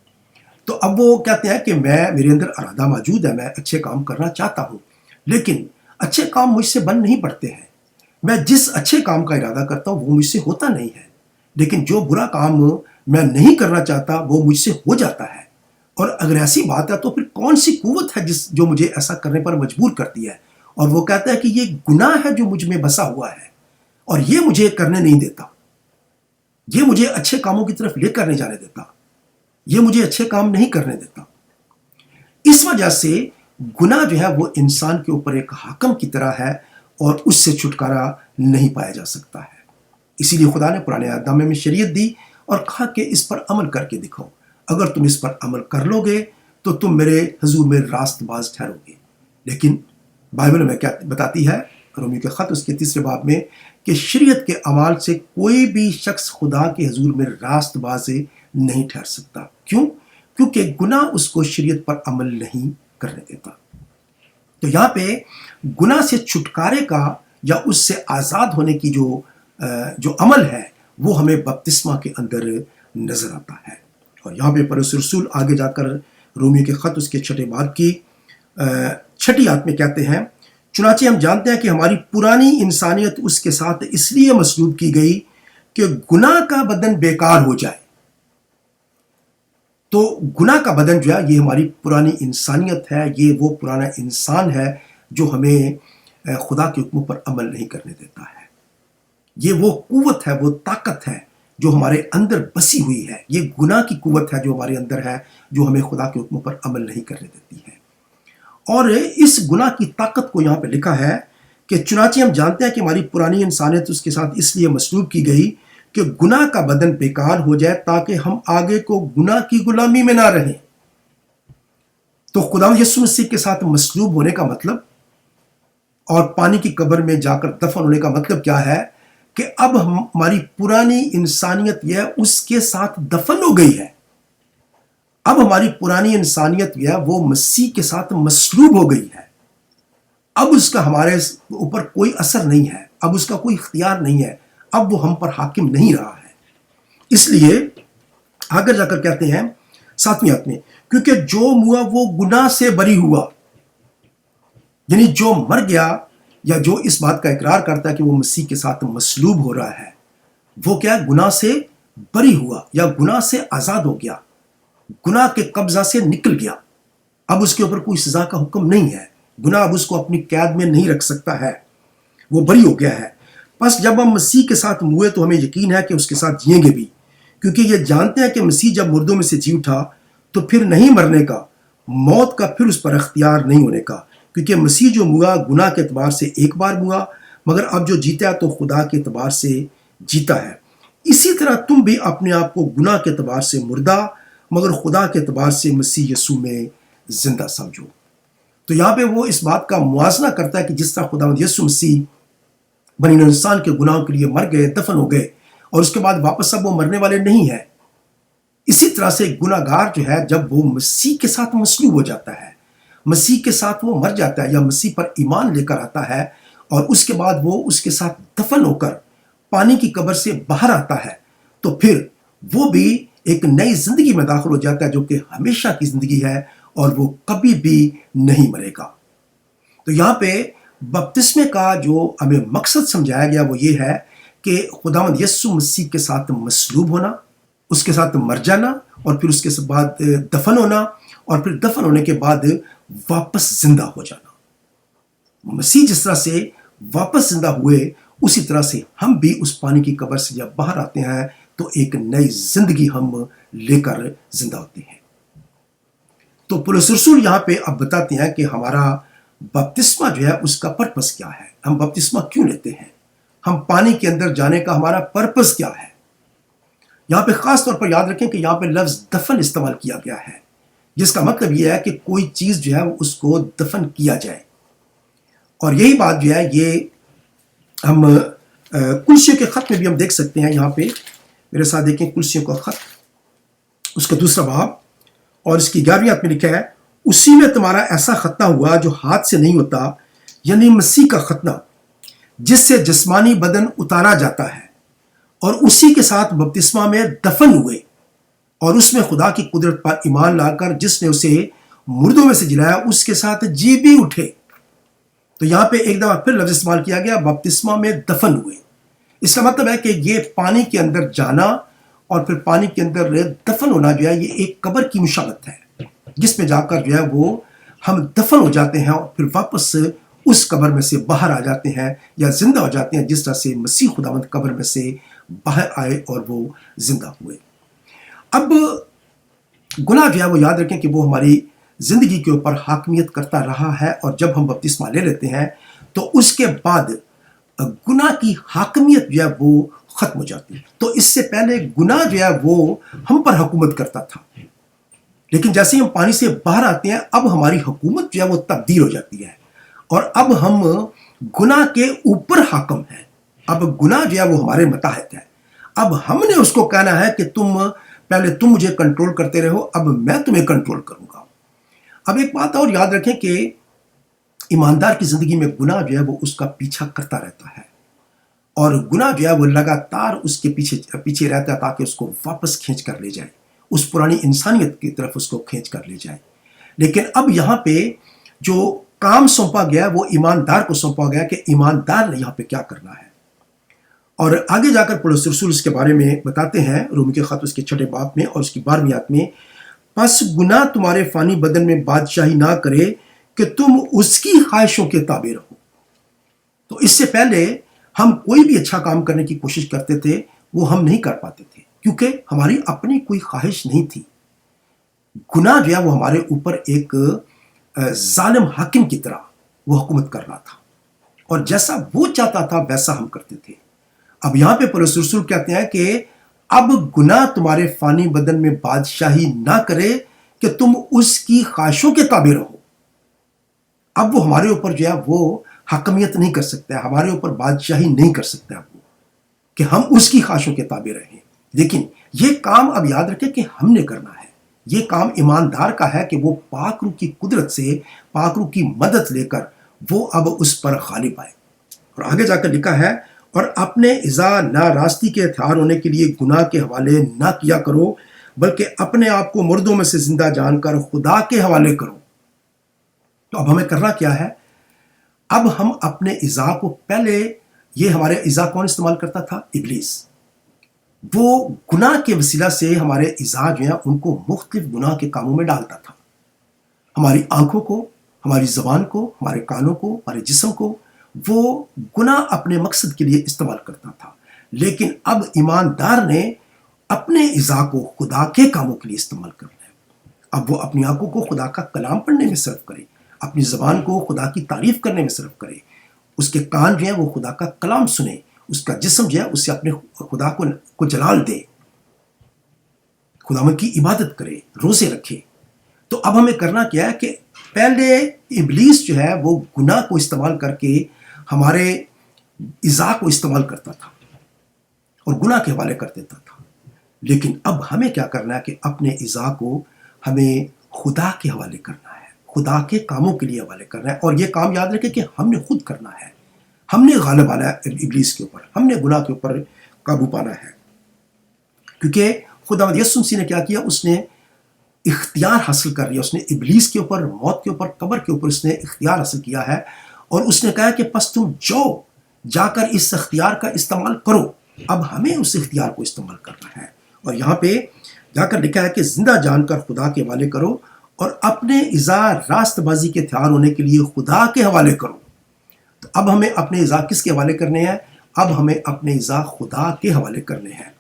تو اب وہ کہتے ہیں کہ میرے اندر ارادہ موجود ہے، میں اچھے کام کرنا چاہتا ہوں، لیکن اچھے کام مجھ سے بن نہیں پڑتے ہیں۔ میں جس اچھے کام کا ارادہ کرتا ہوں وہ مجھ سے ہوتا نہیں ہے، لیکن جو برا کام میں نہیں کرنا چاہتا وہ مجھ سے ہو جاتا ہے۔ اور اگر ایسی بات ہے تو پھر کون سی قوت ہے جو مجھے ایسا کرنے پر مجبور کرتی ہے؟ اور وہ کہتا ہے کہ یہ گناہ ہے جو مجھ میں بسا ہوا ہے، اور یہ مجھے کرنے نہیں دیتا، یہ مجھے اچھے کاموں کی طرف لے کر نہیں جانے دیتا، یہ مجھے اچھے کام نہیں کرنے دیتا۔ اس وجہ سے گناہ جو ہے وہ انسان کے اوپر ایک حاکم کی طرح ہے، اور اس سے چھٹکارا نہیں پایا جا سکتا ہے۔ اسی لیے خدا نے پرانے عہد نامے میں شریعت دی اور کہا کہ اس پر عمل کر کے دکھاؤ، اگر تم اس پر عمل کر لو گے تو تم میرے حضور میں راست باز ٹھہرو گے۔ لیکن بائبل میں کیا بتاتی ہے، رومیو کے خط اس کے 3 باب میں، کہ شریعت کے اعمال سے کوئی بھی شخص خدا کے حضور میں راست باز نہیں ٹھہر سکتا۔ کیوں؟ کیونکہ گناہ اس کو شریعت پر عمل نہیں کرنے دیتا۔ تو یہاں پہ گناہ سے چھٹکارے کا یا اس سے آزاد ہونے کی جو عمل ہے وہ ہمیں بپتسمہ کے اندر نظر آتا ہے۔ اور یہاں پہ پولس رسول آگے جا کر رومیو کے خط اس کے 6 باب کی 6 آیت میں کہتے ہیں، چنانچہ ہم جانتے ہیں کہ ہماری پرانی انسانیت اس کے ساتھ اس لیے مصلوب کی گئی کہ گناہ کا بدن بیکار ہو جائے۔ تو گناہ کا بدن جو ہے یہ ہماری پرانی انسانیت ہے، یہ وہ پرانا انسان ہے جو ہمیں خدا کے حکموں پر عمل نہیں کرنے دیتا ہے۔ یہ وہ قوت ہے، وہ طاقت ہے جو ہمارے اندر بسی ہوئی ہے، یہ گناہ کی قوت ہے جو ہمارے اندر ہے، جو ہمیں خدا کے حکموں پر عمل نہیں کرنے دیتی ہے۔ اور اس گناہ کی طاقت کو یہاں پہ لکھا ہے کہ چنانچہ ہم جانتے ہیں کہ ہماری پرانی انسانیت اس کے ساتھ اس لیے مصلوب کی گئی کہ گناہ کا بدن بیکار ہو جائے تاکہ ہم آگے کو گناہ کی غلامی میں نہ رہیں۔ تو خدا یسوع مسیح کے ساتھ مصلوب ہونے کا مطلب اور پانی کی قبر میں جا کر دفن ہونے کا مطلب کیا ہے کہ اب ہماری پرانی انسانیت یہ اس کے ساتھ دفن ہو گئی ہے۔ اب ہماری پرانی انسانیت جو ہے وہ مسیح کے ساتھ مصلوب ہو گئی ہے۔ اب اس کا ہمارے اوپر کوئی اثر نہیں ہے، اب اس کا کوئی اختیار نہیں ہے، اب وہ ہم پر حاکم نہیں رہا ہے۔ اس لیے آگے جا کر کہتے ہیں 7ویں آیت میں، کیونکہ جو ہوا وہ گناہ سے بری ہوا، یعنی جو مر گیا یا جو اس بات کا اقرار کرتا ہے کہ وہ مسیح کے ساتھ مصلوب ہو رہا ہے، وہ کیا گناہ سے بری ہوا یا گناہ سے آزاد ہو گیا، گناہ کے قبضہ سے نکل گیا۔ اب اس کے اوپر کوئی سزا کا حکم نہیں ہے، گناہ اب اس کو اپنی قید میں نہیں رکھ سکتا ہے، وہ بری ہو گیا ہے۔ بس جب ہم مسیح کے ساتھ ہوئے تو ہمیں یقین ہے کہ اس کے ساتھ جئیں گے بھی، کیونکہ یہ جانتے ہیں کہ مسیح جب مردوں میں سے جی اٹھا تو پھر نہیں مرنے کا، موت کا پھر اس پر اختیار نہیں ہونے کا، کیونکہ مسیح جو ہوا گناہ کے اعتبار سے ایک بار ہوا، مگر اب جو جیتا ہے تو خدا کے اعتبار سے جیتا ہے۔ اسی طرح تم بھی اپنے آپ کو گناہ کے اعتبار سے مردہ مگر خدا کے اعتبار سے مسیح یسوع میں زندہ سمجھو۔ تو یہاں پہ وہ اس بات کا موازنہ کرتا ہے کہ جس طرح خداوند یسوع مسیح بنی نوع انسان کے گناہوں کے لیے مر گئے، دفن ہو گئے، اور اس کے بعد واپس اب وہ مرنے والے نہیں ہیں، اسی طرح سے گناہ گار جو ہے جب وہ مسیح کے ساتھ مصلوب ہو جاتا ہے، مسیح کے ساتھ وہ مر جاتا ہے یا مسیح پر ایمان لے کر آتا ہے، اور اس کے بعد وہ اس کے ساتھ دفن ہو کر پانی کی قبر سے باہر آتا ہے، تو پھر وہ بھی ایک نئی زندگی میں داخل ہو جاتا ہے جو کہ ہمیشہ کی زندگی ہے، اور وہ کبھی بھی نہیں مرے گا۔ تو یہاں پہ بپتسمے کا جو ہمیں مقصد سمجھایا گیا وہ یہ ہے کہ خداوند یسوع مسیح کے ساتھ مصلوب ہونا، اس کے ساتھ مر جانا، اور پھر اس کے بعد دفن ہونا، اور پھر دفن ہونے کے بعد واپس زندہ ہو جانا۔ مسیح جس طرح سے واپس زندہ ہوئے اسی طرح سے ہم بھی اس پانی کی قبر سے جب باہر آتے ہیں تو ایک نئی زندگی ہم لے کر زندہ ہوتے ہیں۔ تو پولس رسول یہاں پہ اب بتاتے ہیں کہ ہمارا بپتسمہ جو ہے اس کا پرپس کیا ہے، ہم بپتسمہ کیوں لیتے ہیں، ہم پانی کے اندر جانے کا ہمارا پرپس کیا ہے۔ یہاں پہ خاص طور پر یاد رکھیں کہ یہاں پہ لفظ دفن استعمال کیا گیا ہے، جس کا مطلب یہ ہے کہ کوئی چیز جو ہے اس کو دفن کیا جائے، اور یہی بات جو ہے یہ ہم کلسیوں کے خط میں بھی ہم دیکھ سکتے ہیں۔ یہاں پہ میرے ساتھ دیکھیں کلسیوں کا خط، اس کا 2 باب اور اس کی 11ویں آیت میں لکھا ہے، اسی میں تمہارا ایسا ختنہ ہوا جو ہاتھ سے نہیں ہوتا، یعنی مسیح کا ختنہ، جس سے جسمانی بدن اتارا جاتا ہے، اور اسی کے ساتھ بپتسمہ میں دفن ہوئے، اور اس میں خدا کی قدرت پر ایمان لا کر جس نے اسے مردوں میں سے جلایا اس کے ساتھ جی بھی اٹھے۔ تو یہاں پہ ایک دفعہ پھر لفظ استعمال کیا گیا، بپتسمہ میں دفن ہوئے۔ اس کا مطلب ہے کہ یہ پانی کے اندر جانا اور پھر پانی کے اندر دفن ہونا جو ہے یہ ایک قبر کی مشابہت ہے، جس میں جا کر جو ہے وہ ہم دفن ہو جاتے ہیں اور پھر واپس اس قبر میں سے باہر آ جاتے ہیں یا زندہ ہو جاتے ہیں، جس طرح سے مسیح خداوند قبر میں سے باہر آئے اور وہ زندہ ہوئے۔ اب گناہ جو ہے وہ یاد رکھیں کہ وہ ہماری زندگی کے اوپر حاکمیت کرتا رہا ہے، اور جب ہم بپتسمہ لے لیتے ہیں تو اس کے بعد گناہ کی حاکمیت جو ہے وہ ختم ہو جاتی ہے۔ تو اس سے پہلے گناہ جو ہے وہ ہم پر حکومت کرتا تھا، لیکن جیسے ہی ہم پانی سے باہر آتے ہیں اب ہماری حکومت جو ہے وہ تبدیل ہو جاتی ہے، اور اب ہم گناہ کے اوپر حاکم ہیں۔ اب گناہ جو ہے وہ ہمارے متحد ہے، اب ہم نے اس کو کہنا ہے کہ پہلے تم مجھے کنٹرول کرتے رہو، اب میں تمہیں کنٹرول کروں گا۔ اب ایک بات اور یاد رکھیں کہ ایماندار کی زندگی میں گناہ جو ہے وہ اس کا پیچھا کرتا رہتا ہے، اور گناہ جو ہے وہ لگاتار اس کے پیچھے رہتا ہے تاکہ اس کو واپس کھینچ کر لے جائے، اس پرانی انسانیت کی طرف اس کو کھینچ کر لے جائے۔ لیکن اب یہاں پہ جو کام سونپا گیا وہ ایماندار کو سونپا گیا کہ ایماندار نے یہاں پہ کیا کرنا ہے۔ اور آگے جا کر پولس رسول اس کے بارے میں بتاتے ہیں رومی کے خط اس کے 6 باب میں اور اس کی 12ویں آیت میں، پس گناہ تمہارے فانی بدن میں بادشاہی نہ کرے کہ تم اس کی خواہشوں کے تابع رہو۔ تو اس سے پہلے ہم کوئی بھی اچھا کام کرنے کی کوشش کرتے تھے، وہ ہم نہیں کر پاتے تھے، کیونکہ ہماری اپنی کوئی خواہش نہیں تھی۔ گناہ جو ہے وہ ہمارے اوپر ایک ظالم حاکم کی طرح وہ حکومت کر رہا تھا، اور جیسا وہ چاہتا تھا ویسا ہم کرتے تھے۔ اب یہاں پہ پولس رسول کہتے ہیں کہ اب گناہ تمہارے فانی بدن میں بادشاہی نہ کرے کہ تم اس کی خواہشوں کے تابع رہو۔ اب وہ ہمارے اوپر جو ہے وہ حکمیت نہیں کر سکتا ہے، ہمارے اوپر بادشاہی نہیں کر سکتا ہے وہ، کہ ہم اس کی خواہشوں کے تابع رہیں۔ لیکن یہ کام اب یاد رکھیں کہ ہم نے کرنا ہے۔ یہ کام ایماندار کا ہے کہ وہ پاک روح کی قدرت سے، پاک روح کی مدد لے کر وہ اب اس پر غالب آئے۔ اور آگے جا کر لکھا ہے، اور اپنے اذا ناراستی کے ہتھیار ہونے کے لیے گناہ کے حوالے نہ کیا کرو، بلکہ اپنے آپ کو مردوں میں سے زندہ جان کر خدا کے حوالے کرو۔ تو اب ہمیں کرنا کیا ہے؟ اب ہم اپنے اذا کو، پہلے یہ ہمارے اذا کون استعمال کرتا تھا؟ ابلیس۔ وہ گناہ کے وسیلہ سے ہمارے اذا جو ہیں ان کو مختلف گناہ کے کاموں میں ڈالتا تھا۔ ہماری آنکھوں کو، ہماری زبان کو، ہمارے کانوں کو، ہمارے جسم کو وہ گناہ اپنے مقصد کے لیے استعمال کرتا تھا۔ لیکن اب ایماندار نے اپنے اذا کو خدا کے کاموں کے لیے استعمال کرنا ہے۔ اب وہ اپنی آنکھوں کو خدا کا کلام پڑھنے میں صرف کرے، اپنی زبان کو خدا کی تعریف کرنے میں صرف کرے، اس کے کان جو ہیں وہ خدا کا کلام سنے، اس کا جسم جو ہے اسے اپنے خدا کو جلال دے، خداوند کی عبادت کرے، روزے رکھے۔ تو اب ہمیں کرنا کیا ہے کہ پہلے ابلیس جو ہے وہ گناہ کو استعمال کر کے ہمارے اذا کو استعمال کرتا تھا اور گناہ کے حوالے کر دیتا تھا۔ لیکن اب ہمیں کیا کرنا ہے کہ اپنے اذا کو ہمیں خدا کے حوالے کرنا ہے، خدا کے کاموں کے لیے حوالے کرنا ہے۔ اور یہ کام یاد رکھیں کہ ہم نے خود کرنا ہے، ہم نے غالب آنا ہے ابلیس کے اوپر، ہم نے گناہ کے اوپر قابو پانا ہے۔ کیونکہ خداوند یسوع مسیح نے کیا کیا؟ اس نے اختیار حاصل کر لیا، اس نے ابلیس کے اوپر، موت کے اوپر، قبر کے اوپر اس نے اختیار حاصل کیا ہے، اور اس نے کہا کہ پس تم جا کر اس اختیار کا استعمال کرو۔ اب ہمیں اس اختیار کو استعمال کرنا ہے، اور یہاں پہ جا کر لکھا ہے کہ زندہ جان کر خدا کے حوالے کرو، اور اپنے اذا راست بازی کے ہتھیار ہونے کے لیے خدا کے حوالے کرو۔ تو اب ہمیں اپنے اذا کس کے حوالے کرنے ہیں؟ اب ہمیں اپنے اذا خدا کے حوالے کرنے ہیں،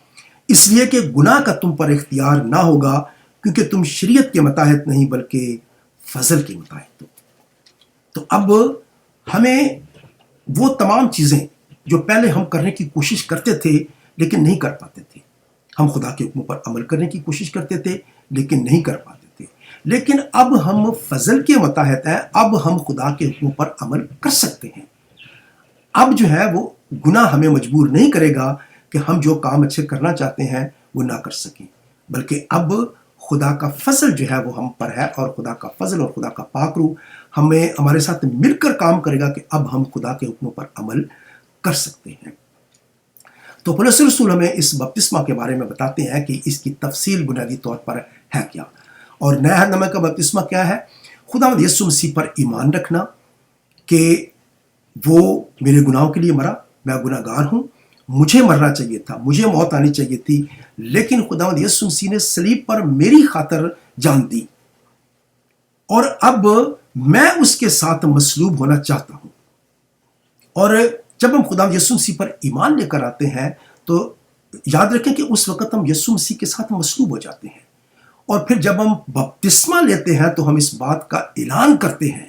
اس لیے کہ گناہ کا تم پر اختیار نہ ہوگا، کیونکہ تم شریعت کے متحد نہیں بلکہ فضل کے متحد ہو۔ تو اب ہمیں وہ تمام چیزیں جو پہلے ہم کرنے کی کوشش کرتے تھے لیکن نہیں کر پاتے تھے، ہم خدا کے حکموں پر عمل کرنے کی کوشش کرتے تھے لیکن نہیں کر پاتے تھے، لیکن اب ہم فضل کے متحد ہیں، اب ہم خدا کے حکموں پر عمل کر سکتے ہیں۔ اب جو ہے وہ گناہ ہمیں مجبور نہیں کرے گا کہ ہم جو کام اچھے کرنا چاہتے ہیں وہ نہ کر سکیں، بلکہ اب خدا کا فضل جو ہے وہ ہم پر ہے، اور خدا کا فضل اور خدا کا پاک روح ہمارے ساتھ مل کر کام کرے گا کہ اب ہم خدا کے حکموں پر عمل کر سکتے ہیں۔ تو پولس رسول ہمیں اس بپتسمہ کے بارے میں بتاتے ہیں کہ اس کی تفصیل بنیادی طور پر ہے کیا، اور نیا عہد نامہ کا بپتسمہ کیا ہے؟ خداوند یسوع مسیح پر ایمان رکھنا کہ وہ میرے گناہوں کے لیے مرا، میں گناہ گار ہوں، مجھے مرنا چاہیے تھا، مجھے موت آنی چاہیے تھی، لیکن خداوند یسوع مسیح نے صلیب پر میری خاطر جان دی، اور اب میں اس کے ساتھ مصلوب ہونا چاہتا ہوں۔ اور جب ہم خداوند یسوع مسیح پر ایمان لے کر آتے ہیں تو یاد رکھیں کہ اس وقت ہم یسوع مسیح کے ساتھ مصلوب ہو جاتے ہیں، اور پھر جب ہم بپتسمہ لیتے ہیں تو ہم اس بات کا اعلان کرتے ہیں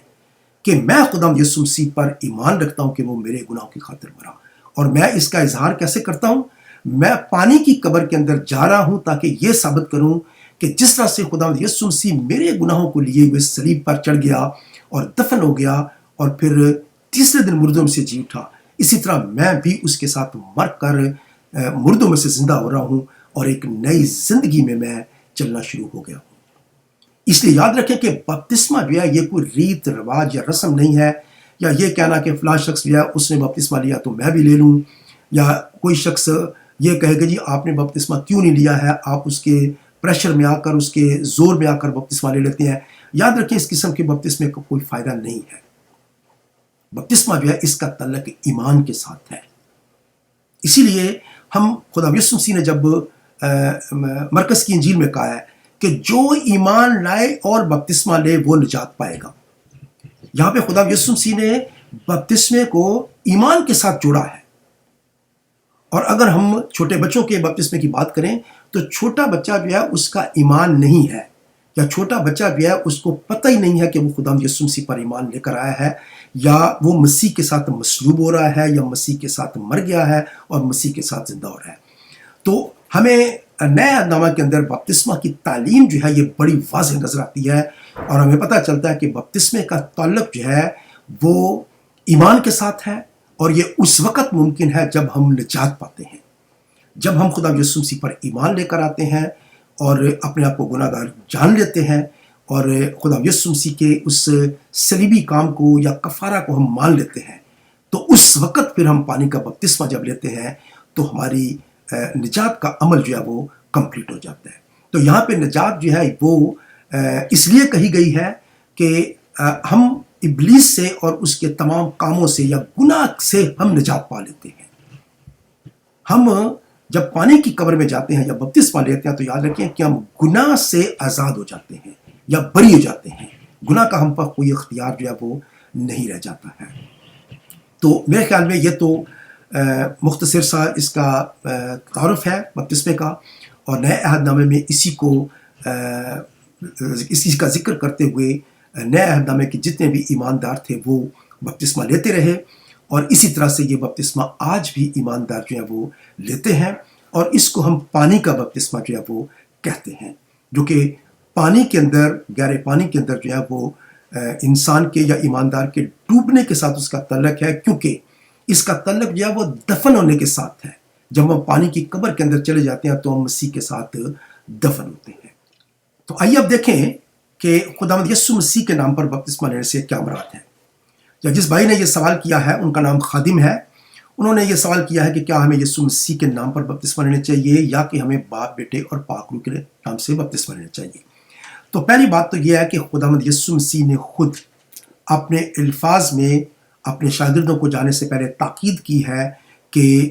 کہ میں خداوند یسوع مسیح پر ایمان رکھتا ہوں کہ وہ میرے گناہوں کی خاطر مرا۔ اور میں اس کا اظہار کیسے کرتا ہوں؟ میں پانی کی قبر کے اندر جا رہا ہوں تاکہ یہ ثابت کروں کہ جس طرح سے خداوند یسوع مسیح میرے گناہوں کو لیے ہوئے صلیب پر چڑھ گیا اور دفن ہو گیا اور پھر تیسرے دن مردوں میں سے جی اٹھا، اسی طرح میں بھی اس کے ساتھ مر کر مردوں میں سے زندہ ہو رہا ہوں، اور ایک نئی زندگی میں چلنا شروع ہو گیا ہوں۔ اس لیے یاد رکھیں کہ بپتسمہ جو ہے یہ کوئی ریت رواج یا رسم نہیں ہے، یا یہ کہنا کہ فلاں شخص جو ہے اس نے بپتسمہ لیا تو میں بھی لے لوں، یا کوئی شخص یہ کہے کہ جی آپ نے بپتسمہ کیوں نہیں لیا ہے، آپ اس کے پریشر میں آ کر، اس کے زور میں آ کر بپتسمہ لے لیتے ہیں۔ یاد رکھیں اس قسم کے بپتسمے کا کوئی فائدہ نہیں ہے۔ بپتسمہ جو ہے اس کا تعلق ایمان کے ساتھ ہے۔ اسی لیے ہم خدا یسوع مسیح نے جب مرکز کی انجیل میں کہا ہے کہ جو ایمان لائے اور بپتسمہ لے وہ نجات پائے گا، یہاں پہ خدا یسوع مسیح نے بپتسمے کو ایمان کے ساتھ جوڑا ہے، اور اگر ہم چھوٹے بچوں کے بپتسمے کی بات کریں تو چھوٹا بچہ جو ہے اس کا ایمان نہیں ہے، یا چھوٹا بچہ جو ہے اس کو پتہ ہی نہیں ہے کہ وہ خدا یسوع مسیح پر ایمان لے کر آیا ہے، یا وہ مسیح کے ساتھ مصلوب ہو رہا ہے، یا مسیح کے ساتھ مر گیا ہے اور مسیح کے ساتھ زندہ ہو رہا ہے۔ تو ہمیں نئے عہد نامہ کے اندر بپتسمہ کی تعلیم جو ہے یہ بڑی واضح نظر آتی ہے، اور ہمیں پتہ چلتا ہے کہ بپتسمے کا تعلق جو ہے وہ ایمان کے ساتھ ہے، اور یہ اس وقت ممکن ہے جب ہم نجات پاتے ہیں، جب ہم خدا یسوع مسیح پر ایمان لے کر آتے ہیں اور اپنے آپ کو گناہ گار جان لیتے ہیں، اور خدا یسوع مسیح کے اس صلیبی کام کو یا کفارہ کو ہم مان لیتے ہیں، تو اس وقت پھر ہم پانی کا بپتسمہ جب لیتے ہیں تو ہماری نجات کا عمل جو ہے وہ کمپلیٹ ہو جاتا ہے۔ تو یہاں پہ نجات جو ہے وہ اس لیے کہی گئی ہے کہ ہم ابلیس سے اور اس کے تمام کاموں سے یا گناہ سے ہم نجات پا لیتے ہیں۔ ہم جب پانی کی قبر میں جاتے ہیں یا بپتسمہ لیتے ہیں تو یاد رکھیں کہ ہم گناہ سے آزاد ہو جاتے ہیں یا بری ہو جاتے ہیں، گناہ کا ہم پر کوئی اختیار جو ہے وہ نہیں رہ جاتا ہے۔ تو میرے خیال میں یہ تو مختصر سا اس کا تعارف ہے بپتسمے کا، اور نئے عہد نامے میں اسی کا ذکر کرتے ہوئے نئے عہد نامے کے جتنے بھی ایماندار تھے وہ بپتسمہ لیتے رہے، اور اسی طرح سے یہ بپتسمہ آج بھی ایماندار جو ہے وہ لیتے ہیں، اور اس کو ہم پانی کا بپتسمہ جو ہے وہ کہتے ہیں، جو کہ پانی کے اندر، گہرے پانی کے اندر جو ہے وہ انسان کے یا ایماندار کے ڈوبنے کے ساتھ اس کا تعلق ہے، کیونکہ اس کا تعلق جو ہے وہ دفن ہونے کے ساتھ ہے۔ جب ہم پانی کی قبر کے اندر چلے جاتے ہیں تو ہم مسیح کے ساتھ دفن ہوتے ہیں۔ تو آئیے اب دیکھیں کہ خداوند یسوع مسیح کے نام پر بپتسمہ لینے سے کیا مراد ہے۔ یا جس بھائی نے یہ سوال کیا ہے ان کا نام خادم ہے، انہوں نے یہ سوال کیا ہے کہ کیا ہمیں یسوع مسیح کے نام پر بپتسمہ لینا چاہیے یا کہ ہمیں باپ، بیٹے اور پاک روح کے نام سے بپتسمہ لینا چاہیے۔ تو پہلی بات تو یہ ہے کہ خداوند یسوع مسیح نے خود اپنے الفاظ میں اپنے شاگردوں کو جانے سے پہلے تاکید کی ہے کہ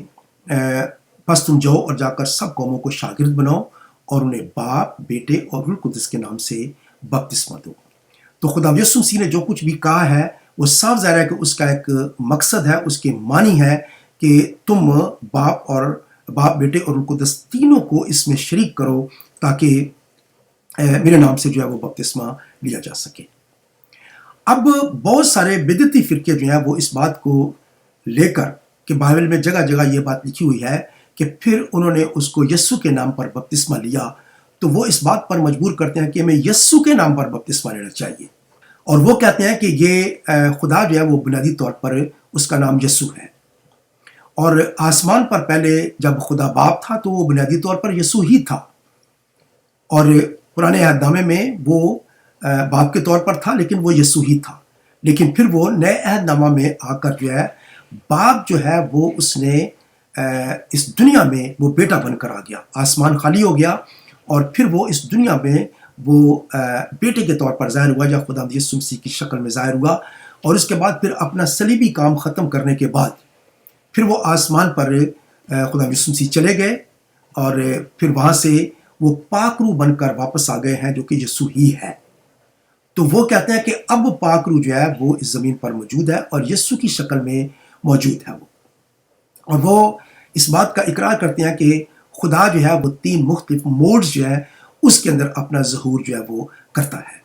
پس تم جاؤ اور جا کر سب قوموں کو شاگرد بناؤ اور انہیں باپ، بیٹے اور روح القدس کے نام سے بپتسمہ دو۔ تو خدا یسوع مسیح نے جو کچھ بھی کہا ہے وہ صاف ظاہر ہے کہ اس کا ایک مقصد ہے، اس کے معنی ہے کہ تم باپ، بیٹے اور روح القدس تینوں کو اس میں شریک کرو تاکہ میرے نام سے جو ہے وہ بپتسمہ لیا جا سکے۔ اب بہت سارے بدعتی فرقے جو ہیں وہ اس بات کو لے کر کہ بائبل میں جگہ جگہ یہ بات لکھی ہوئی ہے کہ پھر انہوں نے اس کو یسوع کے نام پر بپتسمہ لیا، تو وہ اس بات پر مجبور کرتے ہیں کہ ہمیں یسوع کے نام پر بپتسمہ لینا چاہیے، اور وہ کہتے ہیں کہ یہ خدا جو ہے وہ بنیادی طور پر اس کا نام یسوع ہے، اور آسمان پر پہلے جب خدا باپ تھا تو وہ بنیادی طور پر یسوع ہی تھا، اور پرانے عہد نامے میں وہ باپ کے طور پر تھا لیکن وہ یسوع ہی تھا، لیکن پھر وہ نئے عہد نامہ میں آ کر جو ہے باپ جو ہے وہ اس نے اس دنیا میں وہ بیٹا بن کر آ گیا، آسمان خالی ہو گیا، اور پھر وہ اس دنیا میں وہ بیٹے کے طور پر ظاہر ہوا، یا خدا یسوع مسیح کی شکل میں ظاہر ہوا، اور اس کے بعد پھر اپنا صلیبی کام ختم کرنے کے بعد پھر وہ آسمان پر خدا یسوع مسیح چلے گئے، اور پھر وہاں سے وہ پاک روح بن کر واپس آ گئے ہیں جو کہ یسوع ہی ہے۔ تو وہ کہتے ہیں کہ اب پاک روح جو ہے وہ اس زمین پر موجود ہے اور یسوع کی شکل میں موجود ہے وہ، اور وہ اس بات کا اقرار کرتے ہیں کہ خدا جو ہے وہ 3 مختلف موڈز جو ہے اس کے اندر اپنا ظہور جو ہے وہ کرتا ہے،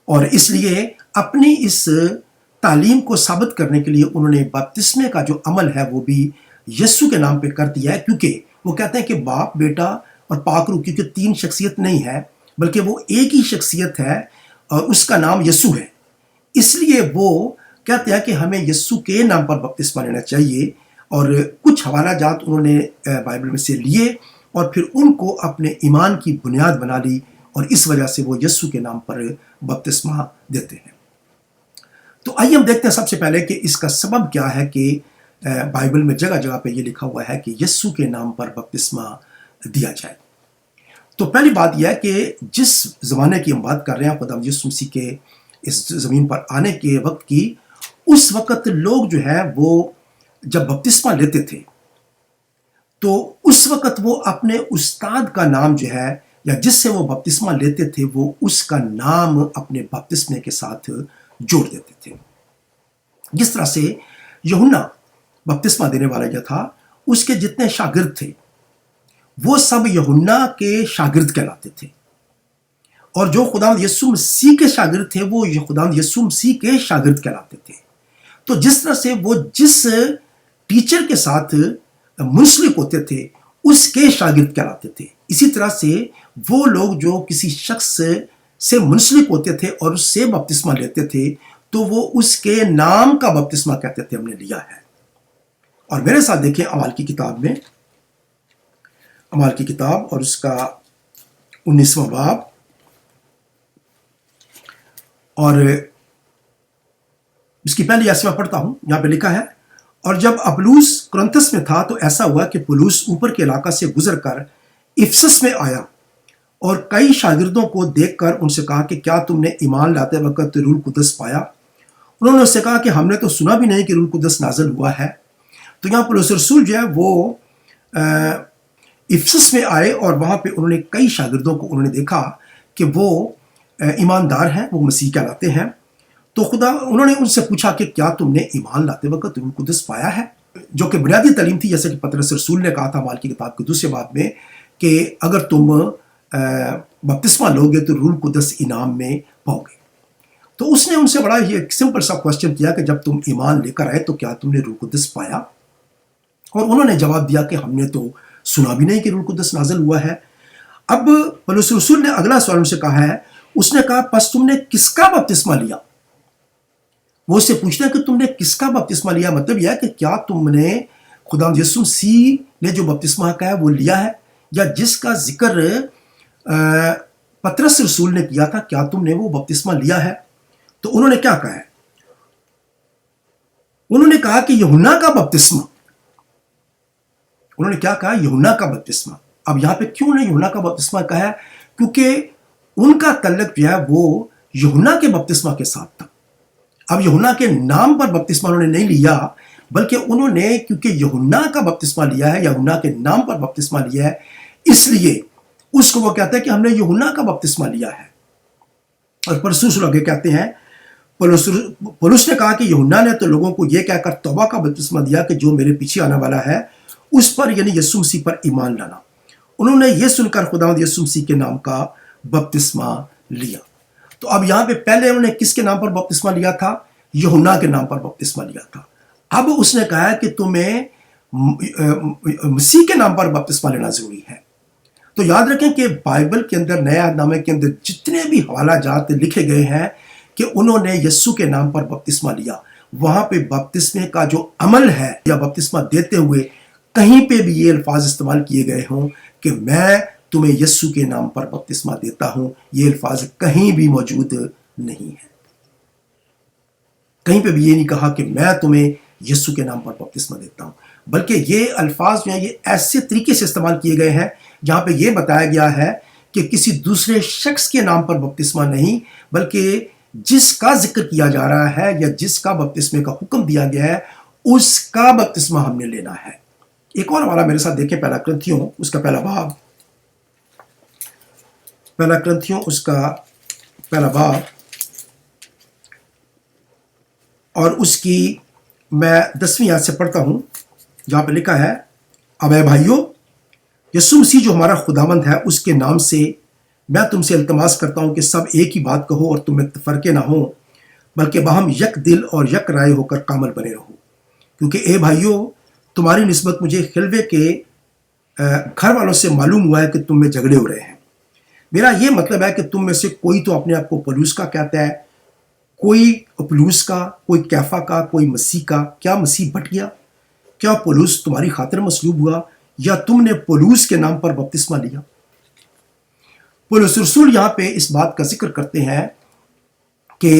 اور اس لیے اپنی اس تعلیم کو ثابت کرنے کے لیے انہوں نے بپتسمے کا جو عمل ہے وہ بھی یسوع کے نام پہ کر دیا ہے، کیونکہ وہ کہتے ہیں کہ باپ، بیٹا اور پاک روح کیونکہ 3 شخصیت نہیں ہے بلکہ وہ ایک ہی شخصیت ہے اور اس کا نام یسوع ہے، اس لیے وہ کہتے ہیں کہ ہمیں یسوع کے نام پر بپتسمہ لینا چاہیے، اور کچھ حوالہ جات انہوں نے بائبل میں سے لیے اور پھر ان کو اپنے ایمان کی بنیاد بنا لی، اور اس وجہ سے وہ یسوع کے نام پر بپتسمہ دیتے ہیں۔ تو آئیے ہم دیکھتے ہیں سب سے پہلے کہ اس کا سبب کیا ہے کہ بائبل میں جگہ جگہ پہ یہ لکھا ہوا ہے کہ یسوع کے نام پر بپتسمہ دیا جائے۔ تو پہلی بات یہ ہے کہ جس زمانے کی ہم بات کر رہے ہیں خدا یسوع مسیح کے اس زمین پر آنے کے وقت کی، اس وقت لوگ جو ہے وہ جب بپتسمہ لیتے تھے تو اس وقت وہ اپنے استاد کا نام جو ہے یا جس سے وہ بپتسمہ لیتے تھے وہ اس کا نام اپنے بپتسمے کے ساتھ جوڑ دیتے تھے۔ جس طرح سے یوحنا بپتسمہ دینے والا جو تھا اس کے جتنے شاگرد تھے وہ سب یوحنا کے شاگرد کہلاتے تھے، اور جو خداوند یسوع مسیح کے شاگرد تھے وہ خداوند یسوع مسیح کے شاگرد کہلاتے تھے۔ تو جس طرح سے وہ جس ٹیچر کے ساتھ منسلک ہوتے تھے اس کے شاگرد کہلاتے تھے، اسی طرح سے وہ لوگ جو کسی شخص سے منسلک ہوتے تھے اور اس سے بپتسمہ لیتے تھے تو وہ اس کے نام کا بپتسمہ کہتے تھے ہم نے لیا ہے۔ اور میرے ساتھ دیکھیں اعمال کی کتاب میں، اعمال کی کتاب اور اس کا 19واں باب، اور اس کی پہلی ایسے میں پڑھتا ہوں، یہاں پہ لکھا ہے، اور جب اپلوس کرنتس میں تھا تو ایسا ہوا کہ پولس اوپر کے علاقہ سے گزر کر افسس میں آیا اور کئی شاگردوں کو دیکھ کر ان سے کہا کہ کیا تم نے ایمان لاتے وقت روح القدس پایا؟ انہوں نے اس سے کہا کہ ہم نے تو سنا بھی نہیں کہ روح القدس نازل ہوا ہے۔ تو یہاں پولس رسول جو ہے وہ افسس میں آئے اور وہاں پہ انہوں نے کئی شاگردوں کو انہوں نے دیکھا کہ وہ ایماندار ہیں، وہ مسیح کہلاتے ہیں۔ تو انہوں نے ان سے پوچھا کہ کیا تم نے ایمان لاتے وقت روح القدس پایا ہے؟ جو کہ بنیادی تعلیم تھی، جیسے کہ پطرس رسول نے کہا تھا اعمال کی کتاب کے 2 باب میں کہ اگر تم بپتسمہ لوگے تو روح القدس انعام میں پاؤ گے۔ تو اس نے ان سے بڑا ہی ایک سمپل سا کوشچن کیا کہ جب تم ایمان لے کر آئے تو کیا تم نے روح القدس پایا؟ اور انہوں نے جواب دیا کہ ہم نے تو سنا بھی نہیں کہ روح القدس نازل ہوا ہے۔ اب پولس رسول نے اگلا سوال ان سے کہا ہے، اس نے کہا پس تم نے کس کا بپتسمہ لیا؟ وہ اس سے پوچھتے ہیں کہ تم نے کس کا بپتسمہ لیا، مطلب یہ ہے کہ کیا تم نے خداوند یسوع مسیح نے جو بپتسمہ کا ہے وہ لیا ہے، یا جس کا ذکر پطرس رسول نے کیا تھا کیا تم نے وہ بپتسمہ لیا ہے؟ تو انہوں نے کیا کہا ہے؟ انہوں نے کہا کہ یوحنا کا بپتسمہ۔ انہوں نے کیا کہا؟ یوحنا کا بپتسمہ۔ اب یہاں پہ کیوں نے یوحنا کا بپتسمہ کہا ہے؟ کیونکہ ان کا تعلق جو ہے وہ یوحنا کے بپتسمہ کے ساتھ تھا۔ اب یوحنا کے نام پر بپتسمہ انہوں نے نہیں لیا، بلکہ انہوں نے کیونکہ یوحنا کا بپتسمہ لیا ہے، یوحنا کے نام پر بپتسمہ لیا ہے، اس لیے اس کو وہ کہتے ہیں کہ ہم نے یوحنا کا بپتسمہ لیا ہے۔ اور پرسوس لوگ کہتے ہیں، پولس نے کہا کہ یوحنا نے تو لوگوں کو یہ کہہ کر توبہ کا بپتسمہ دیا کہ جو میرے پیچھے آنے والا ہے اس پر یعنی یسوع مسیح پر ایمان لانا۔ انہوں نے یہ سن کر خداوند یسوع مسیح کے نام کا بپتسمہ لیا۔ تو اب یہاں پہ پہلے انہوں نے کس کے نام پر بپتسمہ لیا تھا؟ یوحنا کے نام پر بپتسمہ لیا تھا۔ اب اس نے کہا ہے کہ تمہیں مسیح کے نام پر بپتسمہ لینا ضروری ہے۔ تو یاد رکھیں کہ بائبل کے اندر، نئے عہد نامے کے اندر جتنے بھی حوالہ جات لکھے گئے ہیں کہ انہوں نے یسوع کے نام پر بپتسمہ لیا، وہاں پہ بپتسمے کا جو عمل ہے یا بپتسمہ دیتے ہوئے کہیں پہ بھی یہ الفاظ استعمال کیے گئے ہوں کہ میں تمہیں یسوع کے نام پر بپتسمہ دیتا ہوں، یہ الفاظ کہیں بھی موجود نہیں ہے۔ کہیں پہ بھی یہ نہیں کہا کہ میں تمہیں یسوع کے نام پر بپتسمہ دیتا ہوں، بلکہ یہ الفاظ جو ہیں یہ ایسے طریقے سے استعمال کیے گئے ہیں جہاں پہ یہ بتایا گیا ہے کہ کسی دوسرے شخص کے نام پر بپتسمہ نہیں، بلکہ جس کا ذکر کیا جا رہا ہے یا جس کا بپتسمے کا حکم دیا گیا ہے اس کا بپتسمہ ہم نے لینا ہے۔ ایک اور حوالہ میرے ساتھ دیکھیں، پہلا کرنتھیوں اس کا پہلا باب، پہلا کرنتھیوں اس کا پہلا باب، اور اس کی میں 10ویں آیت سے پڑھتا ہوں جہاں پہ لکھا ہے، اب اے بھائیو، یسوع مسیح جو ہمارا خداوند ہے اس کے نام سے میں تم سے التماس کرتا ہوں کہ سب ایک ہی بات کہو اور تم میں تفرقے نہ ہوں، بلکہ باہم یک دل اور یک رائے ہو کر کامل بنے رہو، کیونکہ اے بھائیو، تمہاری نسبت مجھے خلوے کے گھر والوں سے معلوم ہوا ہے کہ تم میں جھگڑے ہو رہے ہیں۔ میرا یہ مطلب ہے کہ تم میں سے کوئی تو اپنے آپ کو پولس کا کہتا ہے، کوئی اپلوس کا، کوئی کیفا کا، کوئی مسیح کا۔ کیا مسیح بٹ گیا؟ کیا پولس تمہاری خاطر مصلوب ہوا، یا تم نے پولس کے نام پر بپتسمہ لیا؟ پولس رسول یہاں پہ اس بات کا ذکر کرتے ہیں کہ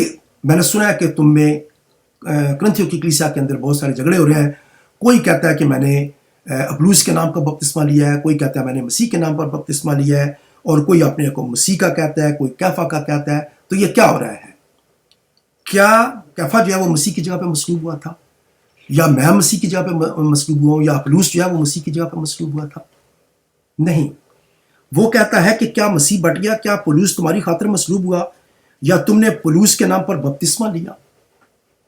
میں نے سنا ہے کہ تم میں کرنتھیوں کی کلیسیا کے اندر بہت سارے جھگڑے ہو رہے ہیں، کوئی کہتا ہے کہ میں نے اپلوس کے نام کا بپتسمہ لیا ہے، کوئی کہتا ہے میں نے مسیح کے نام پر بپتسمہ لیا ہے، اور کوئی اپنے کو مسیح کا کہتا ہے، کوئی کیفا کا کہتا ہے۔ تو یہ کیا ہو رہا ہے؟ کیا کیفا جو ہے وہ مسیح کی جگہ پہ مصلوب ہوا تھا، یا میں مسیح کی جگہ پہ مصلوب ہوا ہوں، یا اپلوس جو ہے وہ مسیح کی جگہ پہ مصلوب ہوا تھا؟ نہیں، وہ کہتا ہے کہ کیا مسیح بٹ گیا، کیا پولس تمہاری خاطر مصلوب ہوا، یا تم نے پولس کے نام پر بپتسمہ لیا؟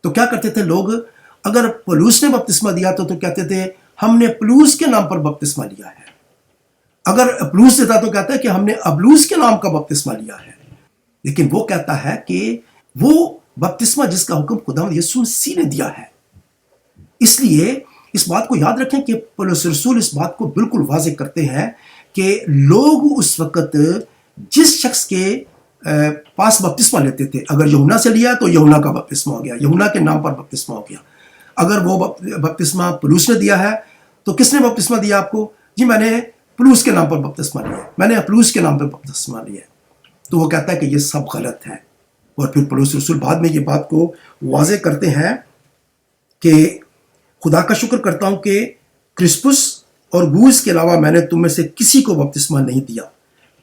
تو کیا کرتے تھے لوگ؟ اگر پولس نے بپتسمہ دیا تو کہتے تھے ہم نے پلوس کے نام پر بپتسمہ لیا ہے. اگر پلوس دیتا تو کہتا ہے کہ ہم نے ابلوس کے نام کا بپتسمہ لیا ہے. لیکن وہ کہتا ہے کہ وہ بپتسمہ جس کا حکم خداوند یسوع مسیح نے دیا ہے. اس لیے اس بات کو یاد رکھیں کہ پولس رسول اس بات کو بالکل واضح کرتے ہیں کہ لوگ اس وقت جس شخص کے پاس بپتسمہ لیتے تھے، اگر یوحنا سے لیا تو یوحنا کا بپتسمہ ہو گیا، یوحنا کے نام پر بپتسمہ ہو گیا. اگر وہ بپتسمہ پولس نے دیا ہے تو کس نے بپتسمہ دیا آپ کو؟ جی میں نے پولس کے نام پر بپتسمہ لیا، میں نے اپلوس کے نام پر بپتسمہ لیا. تو وہ کہتا ہے کہ یہ سب غلط ہے. اور پھر پولس رسول بعد میں یہ بات کو واضح کرتے ہیں کہ خدا کا شکر کرتا ہوں کہ کرسپس اور گوس کے علاوہ میں نے تم میں سے کسی کو بپتسمہ نہیں دیا،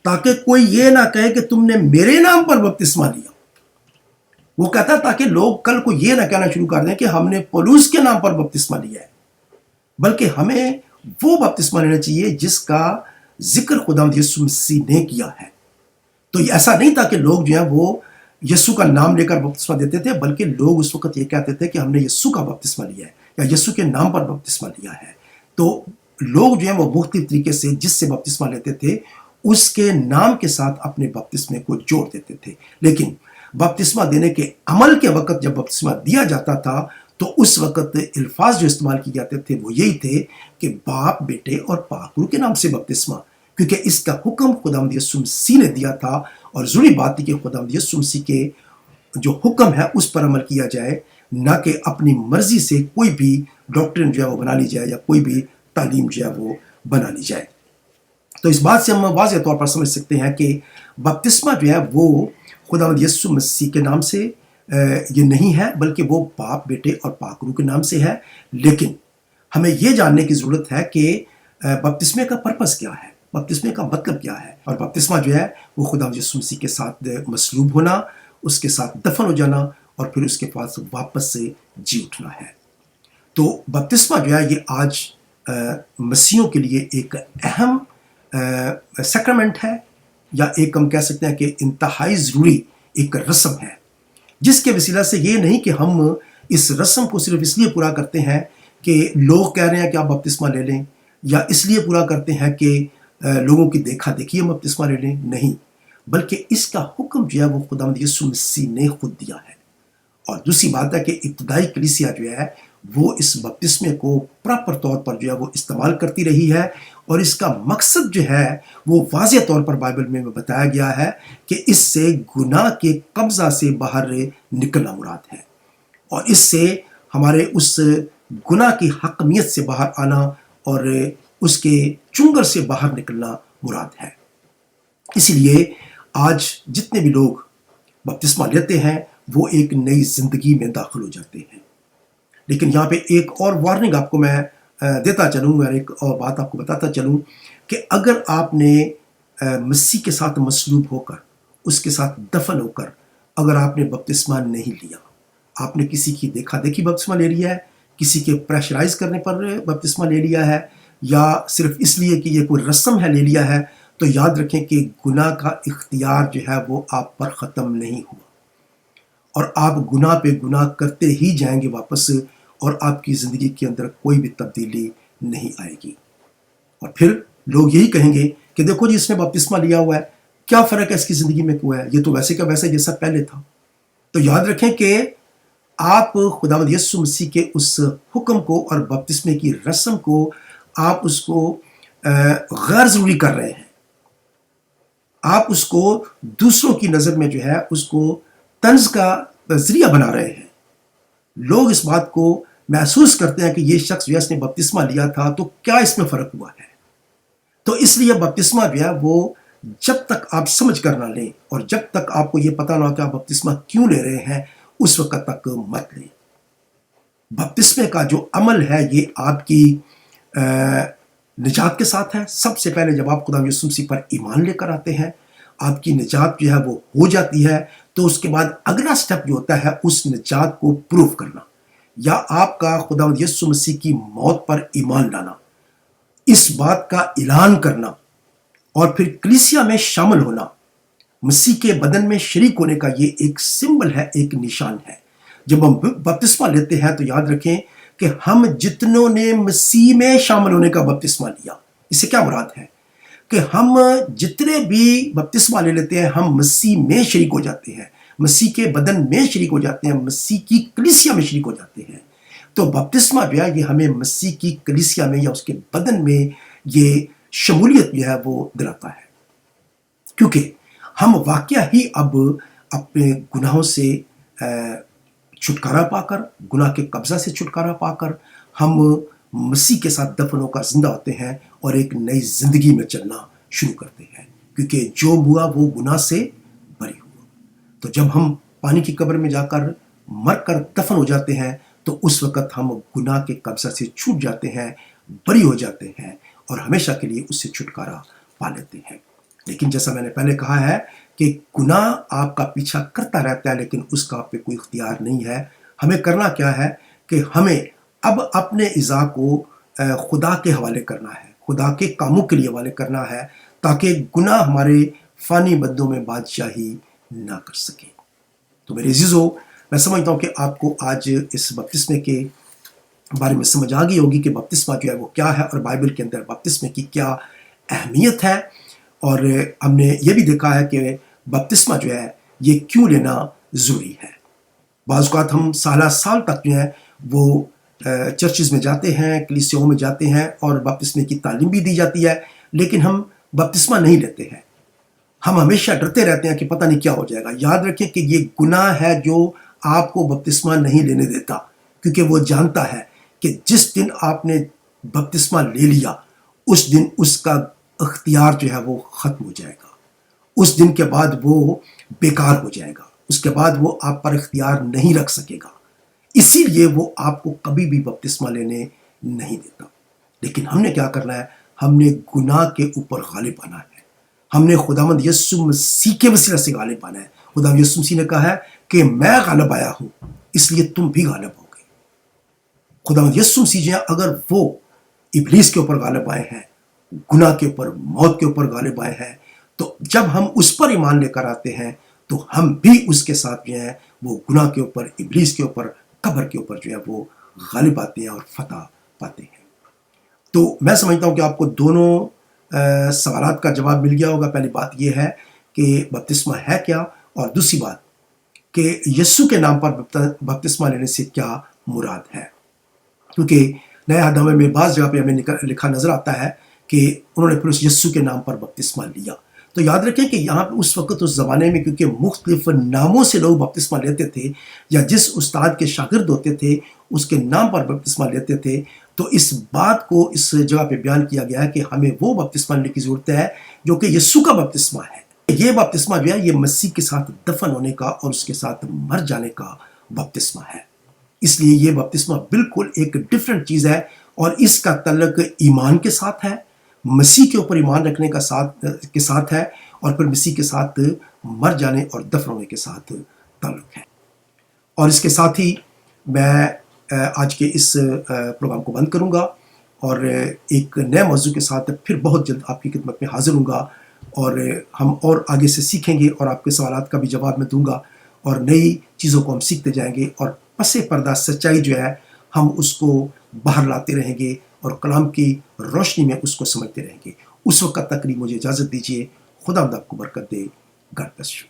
تاکہ کوئی یہ نہ کہے کہ تم نے میرے نام پر بپتسمہ لیا. وہ کہتا ہے تاکہ لوگ کل کو یہ نہ کہنا شروع کر دیں کہ ہم نے پولس کے نام پر بپتسمہ لیا ہے، بلکہ ہمیں وہ بپتسمہ لینا چاہیے جس کا ذکر خداوند یسوع مسیح نے کیا ہے. تو ایسا نہیں تھا کہ لوگ جو ہیں وہ یسوع کا نام لے کر بپتسمہ دیتے تھے، بلکہ لوگ اس وقت یہ کہتے تھے کہ ہم نے یسوع کا بپتسمہ لیا ہے یا یسوع کے نام پر بپتسمہ لیا ہے. تو لوگ جو ہیں وہ مختلف طریقے سے جس سے بپتسمہ لیتے تھے اس کے نام کے ساتھ اپنے بپتسمے کو جوڑ دیتے تھے. لیکن بپتسمہ دینے کے عمل کے وقت جب بپتسمہ دیا جاتا تھا تو اس وقت الفاظ جو استعمال کیے جاتے تھے وہ یہی تھے کہ باپ، بیٹے اور پاک روح کے نام سے بپتسمہ، کیونکہ اس کا حکم خداوند یسوع مسیح نے دیا تھا. اور ضروری بات تھی کہ خداوند یسوع مسیح کے جو حکم ہے اس پر عمل کیا جائے، نہ کہ اپنی مرضی سے کوئی بھی ڈاکٹرن جو ہے وہ بنا لی جائے یا کوئی بھی تعلیم جو ہے وہ بنا لی جائے. تو اس بات سے ہم واضح طور پر سمجھ سکتے ہیں کہ بپتسمہ جو ہے وہ خداوند یسوع مسیح کے نام سے یہ نہیں ہے، بلکہ وہ باپ، بیٹے اور پاک روح کے نام سے ہے. لیکن ہمیں یہ جاننے کی ضرورت ہے کہ بپتسمے کا پرپس کیا ہے، بپتسمے کا مطلب کیا ہے. اور بپتسمہ جو ہے وہ خداوند یسوع مسیح کے ساتھ مصلوب ہونا، اس کے ساتھ دفن ہو جانا اور پھر اس کے پاس واپس سے جی اٹھنا ہے. تو بپتسمہ جو ہے یہ آج مسیحیوں کے لیے ایک اہم سیکرمنٹ ہے، یا ایک ہم کہہ سکتے ہیں کہ انتہائی ضروری ایک رسم ہے، جس کے وسیلہ سے یہ نہیں کہ ہم اس رسم کو صرف اس لیے پورا کرتے ہیں کہ لوگ کہہ رہے ہیں کہ آپ بپتسمہ لے لیں، یا اس لیے پورا کرتے ہیں کہ لوگوں کی دیکھا دیکھی ہم بپتسمہ لے لیں. نہیں، بلکہ اس کا حکم جو ہے وہ خداوند یسوع مسیح نے خود دیا ہے. اور دوسری بات ہے کہ ابتدائی کلیسیا جو ہے وہ اس بپتسمے کو پراپر طور پر جو ہے وہ استعمال کرتی رہی ہے، اور اس کا مقصد جو ہے وہ واضح طور پر بائبل میں بتایا گیا ہے کہ اس سے گناہ کے قبضہ سے باہر نکلنا مراد ہے، اور اس سے ہمارے اس گناہ کی حکمیت سے باہر آنا اور اس کے چنگر سے باہر نکلنا مراد ہے. اسی لیے آج جتنے بھی لوگ بپتسمہ لیتے ہیں وہ ایک نئی زندگی میں داخل ہو جاتے ہیں. لیکن یہاں پہ ایک اور وارننگ آپ کو میں دیتا چلوں گا، ایک اور بات آپ کو بتاتا چلوں کہ اگر آپ نے مسیح کے ساتھ مصلوب ہو کر، اس کے ساتھ دفن ہو کر اگر آپ نے بپتسمہ نہیں لیا، آپ نے کسی کی دیکھا دیکھی بپتسمہ لے لیا ہے، کسی کے پریشرائز کرنے پر بپتسمہ لے لیا ہے، یا صرف اس لیے کہ یہ کوئی رسم ہے لے لیا ہے، تو یاد رکھیں کہ گناہ کا اختیار جو ہے وہ آپ پر ختم نہیں ہوا، اور آپ گناہ پہ گناہ کرتے ہی جائیں گے واپس، اور آپ کی زندگی کے اندر کوئی بھی تبدیلی نہیں آئے گی. اور پھر لوگ یہی کہیں گے کہ دیکھو جی اس نے بپتسمہ لیا ہوا ہے، کیا فرق ہے اس کی زندگی میں ہوا ہے، یہ تو ویسے کا ویسے جیسا پہلے تھا. تو یاد رکھیں کہ آپ خداوند یسوع مسیح کے اس حکم کو اور بپتسمے کی رسم کو آپ اس کو غیر ضروری کر رہے ہیں، آپ اس کو دوسروں کی نظر میں جو ہے اس کو طنز کا ذریعہ بنا رہے ہیں. لوگ اس بات کو محسوس کرتے ہیں کہ یہ شخص جو ہے اس نے بپتسمہ لیا تھا تو کیا اس میں فرق ہوا ہے. تو اس لیے بپتسمہ جو ہے وہ جب تک آپ سمجھ کر نہ لیں اور جب تک آپ کو یہ پتہ نہ ہو کہ آپ بپتسمہ کیوں لے رہے ہیں اس وقت تک مت لیں. بپتسمے کا جو عمل ہے یہ آپ کی نجات کے ساتھ ہے. سب سے پہلے جب آپ خدا یسوع مسیح پر ایمان لے کر آتے ہیں، آپ کی نجات جو ہے وہ ہو جاتی ہے. تو اس کے بعد اگلا سٹیپ جو ہوتا ہے اس نجات کو پروف کرنا، یا آپ کا خدا یسوع مسیح کی موت پر ایمان لانا، اس بات کا اعلان کرنا، اور پھر کلیسیا میں شامل ہونا، مسیح کے بدن میں شریک ہونے کا یہ ایک سمبل ہے، ایک نشان ہے. جب ہم بپتسمہ لیتے ہیں تو یاد رکھیں کہ ہم جتنوں نے مسیح میں شامل ہونے کا بپتسمہ لیا، اس سے کیا مراد ہے کہ ہم جتنے بھی بپتسمہ لے لیتے ہیں ہم مسیح میں شریک ہو جاتے ہیں، مسیح کے بدن میں شریک ہو جاتے ہیں، مسیح کی کلیسیا میں شریک ہو جاتے ہیں۔ تو بپتسمہ جو ہے یہ ہمیں مسیح کی کلیسیا میں یا اس کے بدن میں یہ شمولیت جو ہے وہ دلاتا ہے، کیونکہ ہم واقعہ ہی اب اپنے گناہوں سے چھٹکارا پا کر، گناہ کے قبضہ سے چھٹکارا پا کر ہم مسیح کے ساتھ دفن ہو کر زندہ ہوتے ہیں اور ایک نئی زندگی میں چلنا شروع کرتے ہیں، کیونکہ جو ہوا وہ گناہ سے بری ہوا۔ تو جب ہم پانی کی قبر میں جا کر مر کر دفن ہو جاتے ہیں تو اس وقت ہم گناہ کے قبضہ سے چھوٹ جاتے ہیں، بری ہو جاتے ہیں اور ہمیشہ کے لیے اس سے چھٹکارا پا لیتے ہیں۔ لیکن جیسا میں نے پہلے کہا ہے کہ گناہ آپ کا پیچھا کرتا رہتا ہے لیکن اس کا آپ پہ کوئی اختیار نہیں ہے۔ ہمیں کرنا کیا ہے کہ ہمیں اب اپنے اعضاء کو خدا کے حوالے کرنا ہے، خدا کے کاموں کے لیے حوالے کرنا ہے، تاکہ گناہ ہمارے فانی بدوں میں بادشاہی نہ کر سکے۔ تو میرے عزیزو، میں سمجھتا ہوں کہ آپ کو آج اس بپتسمے کے بارے میں سمجھ آ گئی ہوگی کہ بپتسمہ جو ہے وہ کیا ہے اور بائبل کے اندر بپتسمے کی کیا اہمیت ہے، اور ہم نے یہ بھی دیکھا ہے کہ بپتسمہ جو ہے یہ کیوں لینا ضروری ہے۔ بعض اوقات ہم سالہ سال تک جو ہے وہ چرچز میں جاتے ہیں، کلیسیوں میں جاتے ہیں اور بپتسمے کی تعلیم بھی دی جاتی ہے، لیکن ہم بپتسمہ نہیں لیتے ہیں۔ ہم ہمیشہ ڈرتے رہتے ہیں کہ پتہ نہیں کیا ہو جائے گا۔ یاد رکھیں کہ یہ گناہ ہے جو آپ کو بپتسمہ نہیں لینے دیتا، کیونکہ وہ جانتا ہے کہ جس دن آپ نے بپتسمہ لے لیا اس دن اس کا اختیار جو ہے وہ ختم ہو جائے گا، اس دن کے بعد وہ بیکار ہو جائے گا، اس کے بعد وہ آپ پر اختیار نہیں رکھ سکے گا۔ اسی لیے وہ آپ کو کبھی بھی بپتسمہ لینے نہیں دیتا۔ لیکن ہم نے کیا کرنا ہے؟ ہم نے گناہ کے اوپر غالب آنا ہے، ہم نے خداوند یسوع مسیح کے وسیلہ سے غالب آنا ہے۔ خداوند یسوع مسیح نے کہا ہے کہ میں غالب آیا ہوں، اس لیے تم بھی غالب ہو گے۔ خداوند یسوع مسیح جو ہے اگر وہ ابلیس کے اوپر غالب آئے ہیں، گناہ کے اوپر، موت کے اوپر غالب آئے ہیں، تو جب ہم اس پر ایمان لے کر آتے ہیں تو ہم بھی اس کے ساتھ جو ہے وہ گناہ کے اوپر، ابلیس کے اوپر، قبر کے اوپر جو ہے وہ غالب آتے ہیں اور فتح پاتے ہیں۔ تو میں سمجھتا ہوں کہ آپ کو دونوں سوالات کا جواب مل گیا ہوگا۔ پہلی بات یہ ہے کہ بپتسمہ ہے کیا، اور دوسری بات کہ یسوع کے نام پر بپتسمہ لینے سے کیا مراد ہے، کیونکہ نئے عہد نامے میں بعض جگہ پہ ہمیں لکھا نظر آتا ہے کہ انہوں نے پھر اس یسوع کے نام پر بپتسمہ لیا۔ تو یاد رکھیں کہ یہاں پہ اس وقت اس زمانے میں کیونکہ مختلف ناموں سے لوگ بپتسمہ لیتے تھے، یا جس استاد کے شاگرد ہوتے تھے اس کے نام پر بپتسمہ لیتے تھے، تو اس بات کو اس جگہ پہ بیان کیا گیا ہے کہ ہمیں وہ بپتسمہ لینے کی ضرورت ہے جو کہ یسوع کا بپتسمہ ہے۔ یہ بپتسمہ جو ہے یہ مسیح کے ساتھ دفن ہونے کا اور اس کے ساتھ مر جانے کا بپتسمہ ہے۔ اس لیے یہ بپتسمہ بالکل ایک ڈیفرنٹ چیز ہے، اور اس کا تعلق ایمان کے ساتھ ہے، مسیح کے اوپر ایمان رکھنے کا ساتھ ہے، اور پھر مسیح کے ساتھ مر جانے اور دفن ہونے کے ساتھ تعلق ہے۔ اور اس کے ساتھ ہی میں آج کے اس پروگرام کو بند کروں گا، اور ایک نئے موضوع کے ساتھ پھر بہت جلد آپ کی خدمت میں حاضر ہوں گا، اور ہم اور آگے سے سیکھیں گے اور آپ کے سوالات کا بھی جواب میں دوں گا، اور نئی چیزوں کو ہم سیکھتے جائیں گے، اور پس پردہ سچائی جو ہے ہم اس کو باہر لاتے رہیں گے اور کلام کی روشنی میں اس کو سمجھتے رہیں گے۔ اس وقت تک مجھے اجازت دیجیے۔ خدا آپ کو برکت دے۔ God bless you.